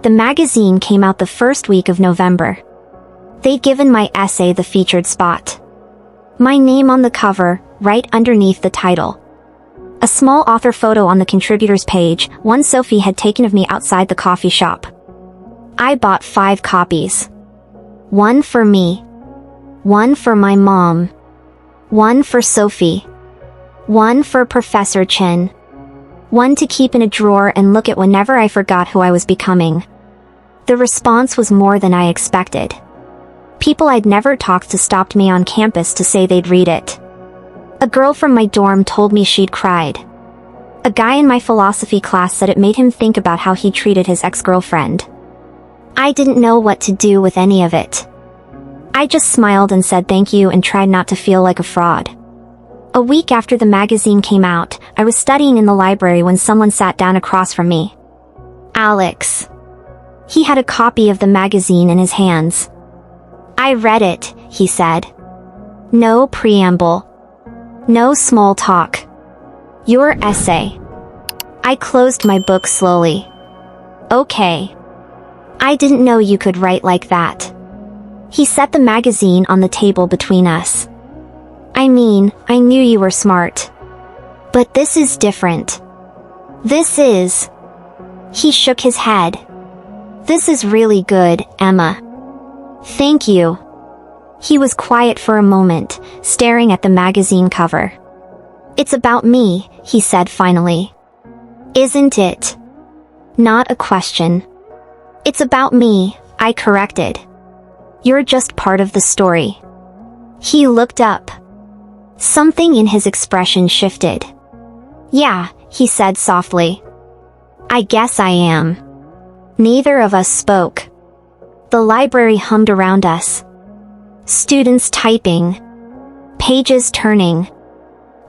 The magazine came out the first week of November. They'd given my essay the featured spot. My name on the cover, right underneath the title. A small author photo on the contributors page, one Sophie had taken of me outside the coffee shop. I bought 5 copies. 1 for me. 1 for my mom. 1 for Sophie. 1 for Professor Chen. 1 to keep in a drawer and look at whenever I forgot who I was becoming. The response was more than I expected. People I'd never talked to stopped me on campus to say they'd read it. A girl from my dorm told me she'd cried. A guy in my philosophy class said it made him think about how he treated his ex-girlfriend. I didn't know what to do with any of it. I just smiled and said thank you and tried not to feel like a fraud. A week after the magazine came out, I was studying in the library when someone sat down across from me. Alex. He had a copy of the magazine in his hands. I read it, he said. No preamble. No small talk. Your essay. I closed my book slowly. Okay. I didn't know you could write like that. He set the magazine on the table between us. I mean, I knew you were smart. But this is different. This is... He shook his head. This is really good, Emma. Thank you. He was quiet for a moment, staring at the magazine cover. It's about me, he said finally. Isn't it? Not a question. It's about me, I corrected. You're just part of the story. He looked up. Something in his expression shifted. Yeah, he said softly. I guess I am. Neither of us spoke. The library hummed around us. Students typing. Pages turning.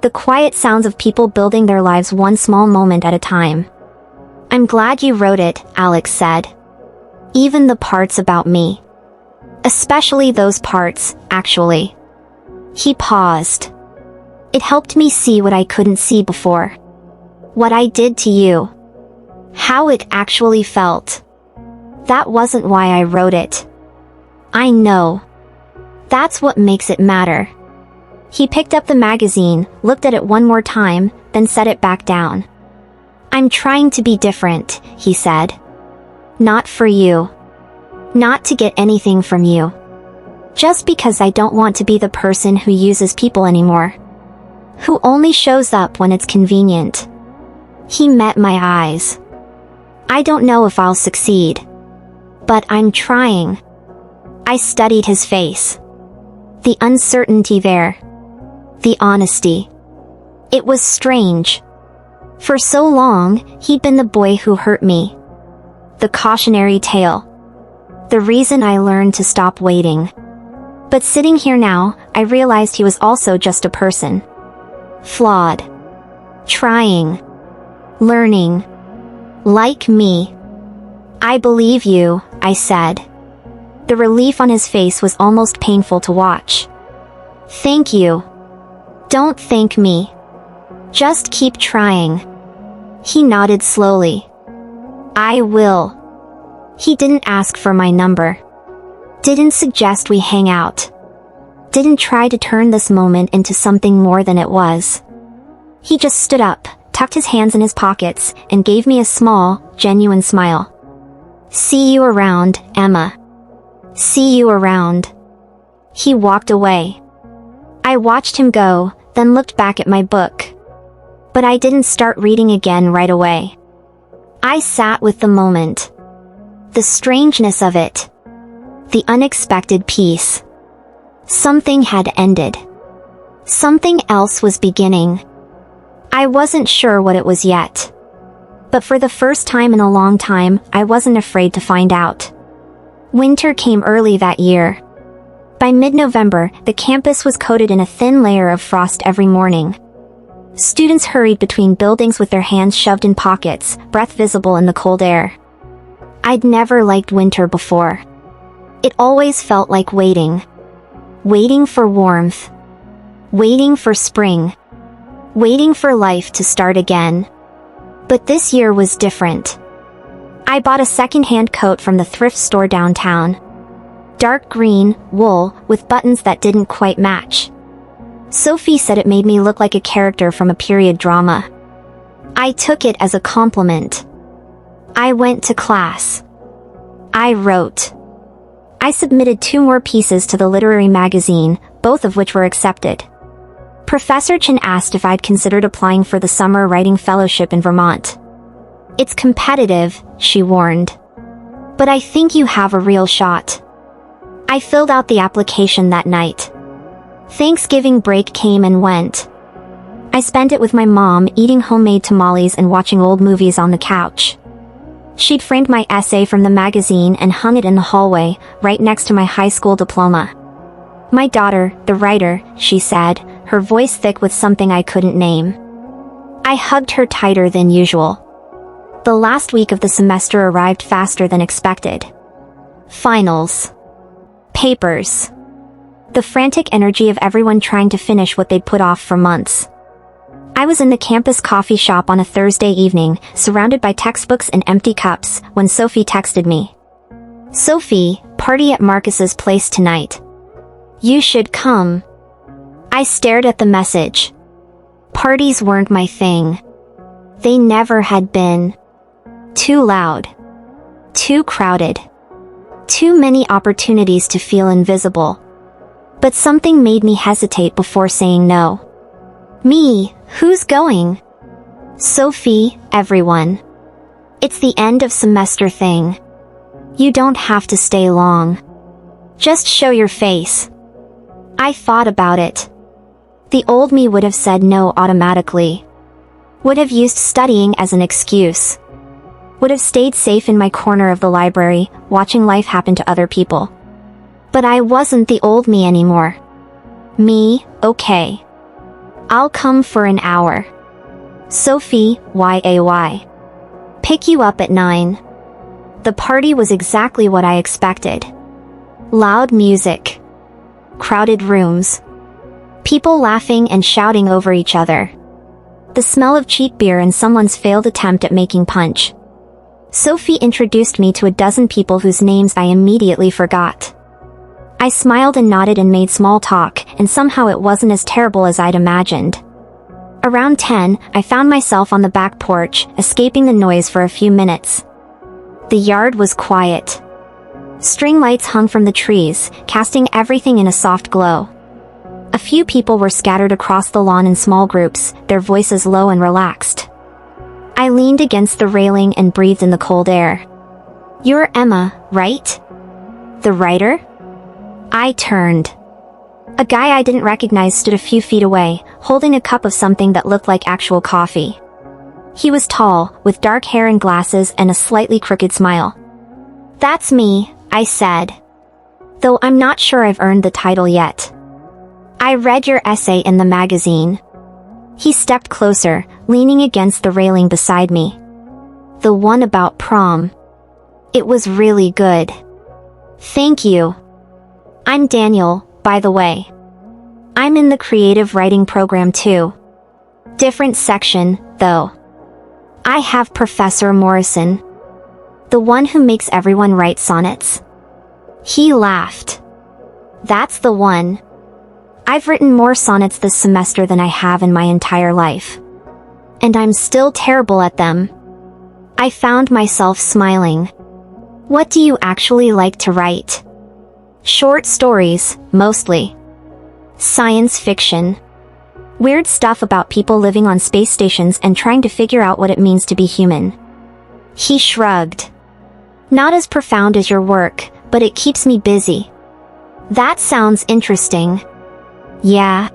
The quiet sounds of people building their lives one small moment at a time. I'm glad you wrote it, Alex said. Even the parts about me. Especially those parts, actually. He paused. It helped me see what I couldn't see before. What I did to you. How it actually felt. That wasn't why I wrote it. I know. That's what makes it matter. He picked up the magazine, looked at it one more time, then set it back down. I'm trying to be different, he said. Not for you. Not to get anything from you. Just because I don't want to be the person who uses people anymore. Who only shows up when it's convenient. He met my eyes. I don't know if I'll succeed. But I'm trying. I studied his face. The uncertainty there. The honesty. It was strange. For so long, he'd been the boy who hurt me. The cautionary tale. The reason I learned to stop waiting. But sitting here now, I realized he was also just a person. Flawed. Trying. Learning. Like me. I believe you, I said. The relief on his face was almost painful to watch. Thank you. Don't thank me. Just keep trying. He nodded slowly. I will. He didn't ask for my number. Didn't suggest we hang out. Didn't try to turn this moment into something more than it was. He just stood up, tucked his hands in his pockets, and gave me a small, genuine smile. See you around, Emma. See you around. He walked away. I watched him go, then looked back at my book. But I didn't start reading again right away. I sat with the moment. The strangeness of it. The unexpected peace. Something had ended. Something else was beginning. I wasn't sure what it was yet. But for the first time in a long time, I wasn't afraid to find out. Winter came early that year. By mid-November, the campus was coated in a thin layer of frost every morning. Students hurried between buildings with their hands shoved in pockets, breath visible in the cold air. I'd never liked winter before. It always felt like waiting. Waiting for warmth. Waiting for spring. Waiting for life to start again. But this year was different. I bought a second-hand coat from the thrift store downtown. Dark green, wool, with buttons that didn't quite match. Sophie said it made me look like a character from a period drama. I took it as a compliment. I went to class. I wrote. I submitted 2 more pieces to the literary magazine, both of which were accepted. Professor Chen asked if I'd considered applying for the summer writing fellowship in Vermont. It's competitive, she warned. But I think you have a real shot. I filled out the application that night. Thanksgiving break came and went. I spent it with my mom eating homemade tamales and watching old movies on the couch. She'd framed my essay from the magazine and hung it in the hallway, right next to my high school diploma. My daughter, the writer, she said, her voice thick with something I couldn't name. I hugged her tighter than usual. The last week of the semester arrived faster than expected. Finals. Papers. The frantic energy of everyone trying to finish what they'd put off for months. I was in the campus coffee shop on a Thursday evening, surrounded by textbooks and empty cups, when Sophie texted me. "Sophie, party at Marcus's place tonight. You should come." I stared at the message. Parties weren't my thing. They never had been. Too loud. Too crowded. Too many opportunities to feel invisible. But something made me hesitate before saying no. "Me, who's going?" "Sophie, everyone. It's the end of semester thing. You don't have to stay long. Just show your face." I thought about it. The old me would have said no automatically. Would have used studying as an excuse. Would have stayed safe in my corner of the library, watching life happen to other people. But I wasn't the old me anymore. Me, okay. I'll come for an hour. Sophie, YAY. Pick you up at 9. The party was exactly what I expected. Loud music. Crowded rooms. People laughing and shouting over each other. The smell of cheap beer and someone's failed attempt at making punch. Sophie introduced me to a dozen people whose names I immediately forgot. I smiled and nodded and made small talk, and somehow it wasn't as terrible as I'd imagined. Around 10, I found myself on the back porch, escaping the noise for a few minutes. The yard was quiet. String lights hung from the trees, casting everything in a soft glow. A few people were scattered across the lawn in small groups, their voices low and relaxed. I leaned against the railing and breathed in the cold air. "You're Emma, right? The writer?" I turned. A guy I didn't recognize stood a few feet away, holding a cup of something that looked like actual coffee. He was tall, with dark hair and glasses and a slightly crooked smile. "That's me," I said. "Though I'm not sure I've earned the title yet. I read your essay in the magazine." He stepped closer, leaning against the railing beside me. "The one about prom. It was really good." "Thank you. I'm Daniel, by the way. I'm in the creative writing program too. Different section, though. I have Professor Morrison. The one who makes everyone write sonnets." He laughed. "That's the one. I've written more sonnets this semester than I have in my entire life. And I'm still terrible at them." I found myself smiling. "What do you actually like to write?" "Short stories, mostly. Science fiction. Weird stuff about people living on space stations and trying to figure out what it means to be human." He shrugged. "Not as profound as your work, but it keeps me busy." "That sounds interesting." "Yeah."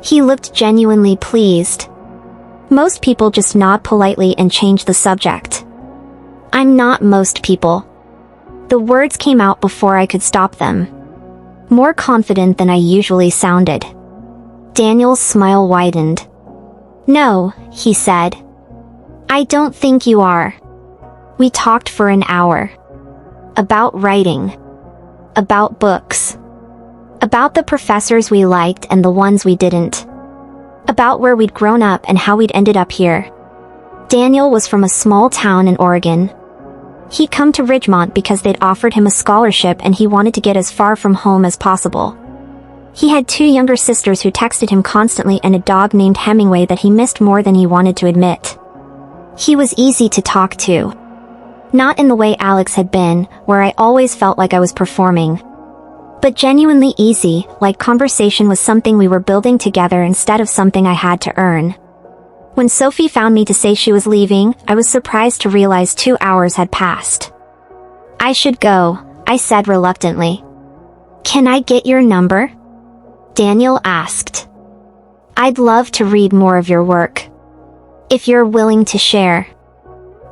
He looked genuinely pleased. Most people just nod politely and change the subject. I'm not most people. The words came out before I could stop them. More confident than I usually sounded. Daniel's smile widened. "No," he said. "I don't think you are." We talked for an hour. About writing. About books. About the professors we liked and the ones we didn't. About where we'd grown up and how we'd ended up here. Daniel was from a small town in Oregon. He'd come to Ridgemont because they'd offered him a scholarship and he wanted to get as far from home as possible. He had 2 younger sisters who texted him constantly and a dog named Hemingway that he missed more than he wanted to admit. He was easy to talk to. Not in the way Alex had been, where I always felt like I was performing. But genuinely easy, like conversation was something we were building together instead of something I had to earn. When Sophie found me to say she was leaving, I was surprised to realize 2 hours had passed. "I should go," I said reluctantly. "Can I get your number?" Daniel asked. "I'd love to read more of your work. If you're willing to share."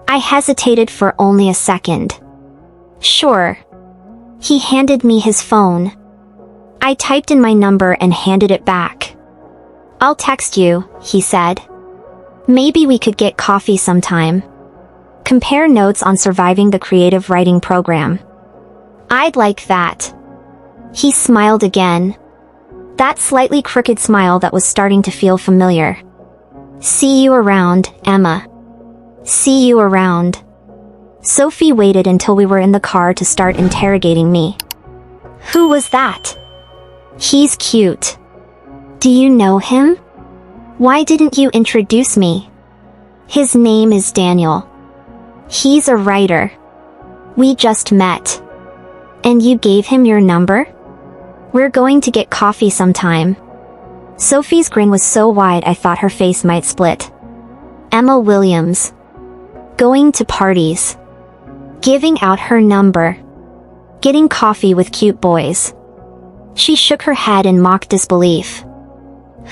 I hesitated for only a second. "Sure." He handed me his phone. I typed in my number and handed it back. "I'll text you," he said. "Maybe we could get coffee sometime. Compare notes on surviving the creative writing program." "I'd like that." He smiled again. That slightly crooked smile that was starting to feel familiar. See you around, Emma. See you around. Sophie waited until we were in the car to start interrogating me. Who was that? He's cute. Do you know him? Why didn't you introduce me? His name is Daniel. He's a writer. We just met. And you gave him your number? We're going to get coffee sometime. Sophie's grin was so wide I thought her face might split. Emma Williams. Going to parties. Giving out her number. Getting coffee with cute boys. She shook her head in mock disbelief.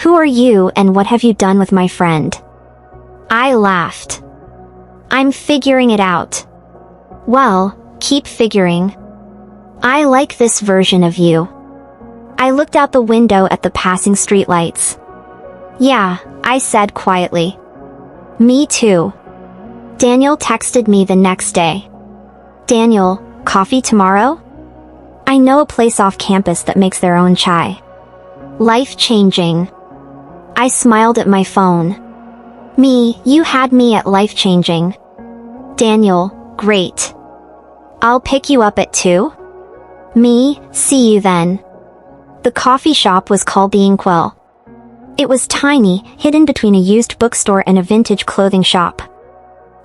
Who are you and what have you done with my friend? I laughed. I'm figuring it out. Well, keep figuring. I like this version of you. I looked out the window at the passing streetlights. Yeah, I said quietly. Me too. Daniel texted me the next day. Daniel, coffee tomorrow? I know a place off campus that makes their own chai. Life-changing. I smiled at my phone. You had me at life-changing. Daniel, great. I'll pick you up at 2? See you then. The coffee shop was called the Inkwell. It was tiny, hidden between a used bookstore and a vintage clothing shop.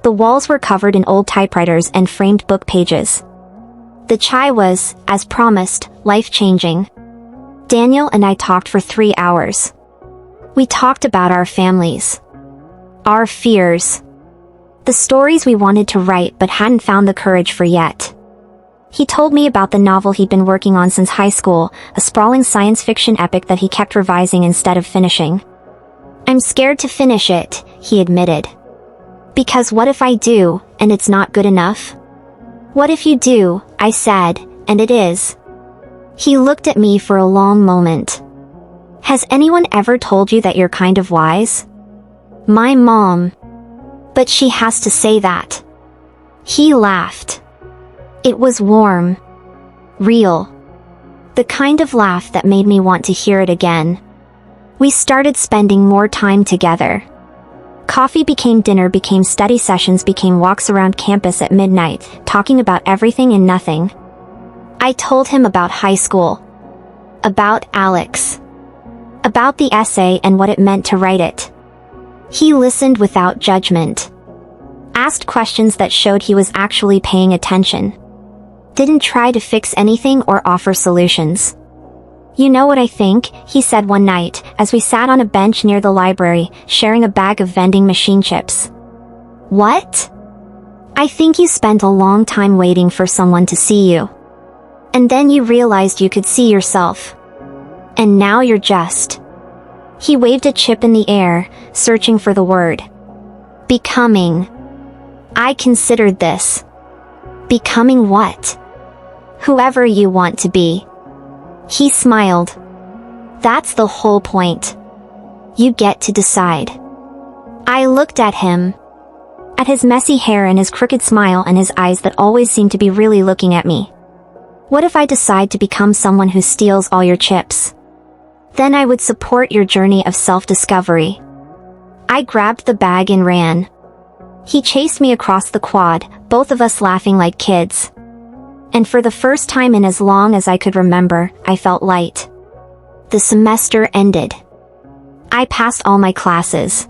The walls were covered in old typewriters and framed book pages. The chai was, as promised, life-changing. Daniel and I talked for 3 hours. We talked about our families. Our fears. The stories we wanted to write but hadn't found the courage for yet. He told me about the novel he'd been working on since high school, a sprawling science fiction epic that he kept revising instead of finishing. I'm scared to finish it, he admitted. Because what if I do, and it's not good enough? What if you do, I said, and it is? He looked at me for a long moment. Has anyone ever told you that you're kind of wise? My mom. But she has to say that. He laughed. It was warm. Real. The kind of laugh that made me want to hear it again. We started spending more time together. Coffee became dinner, became study sessions, became walks around campus at midnight, talking about everything and nothing. I told him about high school. About Alex. About the essay and what it meant to write it. He listened without judgment. Asked questions that showed he was actually paying attention. Didn't try to fix anything or offer solutions. You know what I think, he said one night, as we sat on a bench near the library, sharing a bag of vending machine chips. What? I think you spent a long time waiting for someone to see you. And then you realized you could see yourself. And now you're just... He waved a chip in the air, searching for the word. Becoming. I considered this. Becoming what? Whoever you want to be. He smiled. That's the whole point. You get to decide. I looked at him. At his messy hair and his crooked smile and his eyes that always seemed to be really looking at me. What if I decide to become someone who steals all your chips? Then I would support your journey of self-discovery. I grabbed the bag and ran. He chased me across the quad, both of us laughing like kids. And for the first time in as long as I could remember, I felt light. The semester ended. I passed all my classes.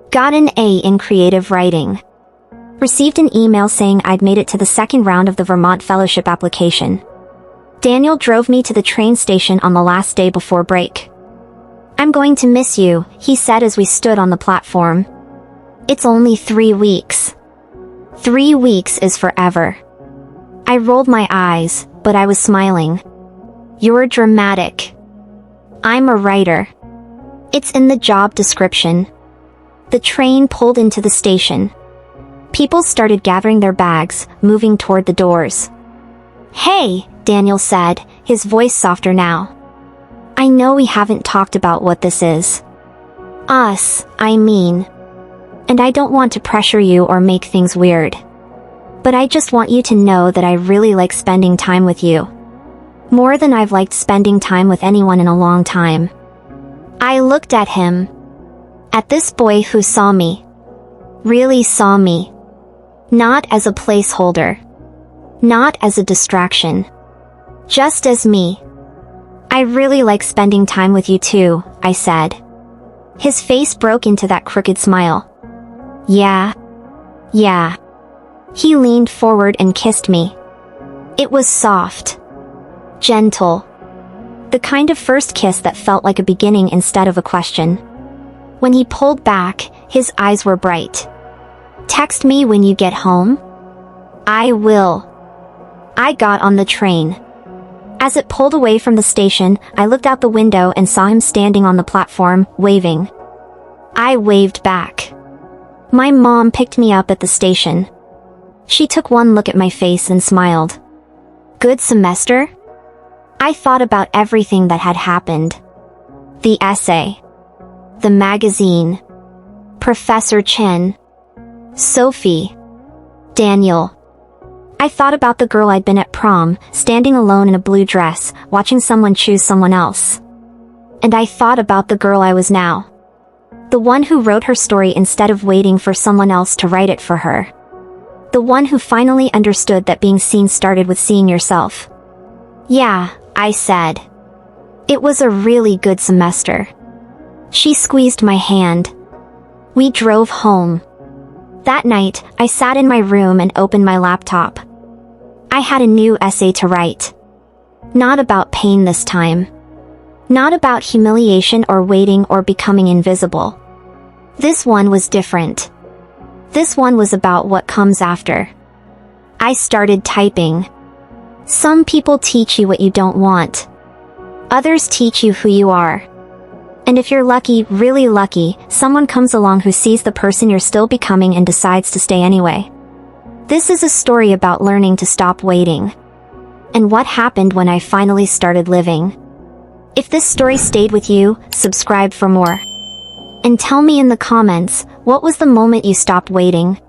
Got an A in creative writing. Received an email saying I'd made it to the second round of the Vermont Fellowship application. Daniel drove me to the train station on the last day before break. I'm going to miss you, he said as we stood on the platform. It's only 3 weeks. 3 weeks is forever. I rolled my eyes, but I was smiling. You're dramatic. I'm a writer. It's in the job description. The train pulled into the station. People started gathering their bags, moving toward the doors. Hey, Daniel said, his voice softer now. I know we haven't talked about what this is. Us, I mean. And I don't want to pressure you or make things weird. But I just want you to know that I really like spending time with you. More than I've liked spending time with anyone in a long time. I looked at him. At this boy who saw me. Really saw me. Not as a placeholder. Not as a distraction. Just as me. I really like spending time with you too, I said. His face broke into that crooked smile. Yeah. Yeah. He leaned forward and kissed me. It was soft. Gentle. The kind of first kiss that felt like a beginning instead of a question. When he pulled back, his eyes were bright. Text me when you get home? I will. I got on the train. As it pulled away from the station, I looked out the window and saw him standing on the platform, waving. I waved back. My mom picked me up at the station. She took one look at my face and smiled. Good semester? I thought about everything that had happened. The essay. The magazine. Professor Chen. Sophie. Daniel. I thought about the girl I'd been at prom, standing alone in a blue dress, watching someone choose someone else. And I thought about the girl I was now. The one who wrote her story instead of waiting for someone else to write it for her. The one who finally understood that being seen started with seeing yourself. Yeah, I said. It was a really good semester. She squeezed my hand. We drove home. That night, I sat in my room and opened my laptop. I had a new essay to write. Not about pain this time. Not about humiliation or waiting or becoming invisible. This one was different. This one was about what comes after. I started typing. Some people teach you what you don't want. Others teach you who you are. And if you're lucky, really lucky, someone comes along who sees the person you're still becoming and decides to stay anyway. This is a story about learning to stop waiting. And what happened when I finally started living. If this story stayed with you, subscribe for more. And tell me in the comments, what was the moment you stopped waiting?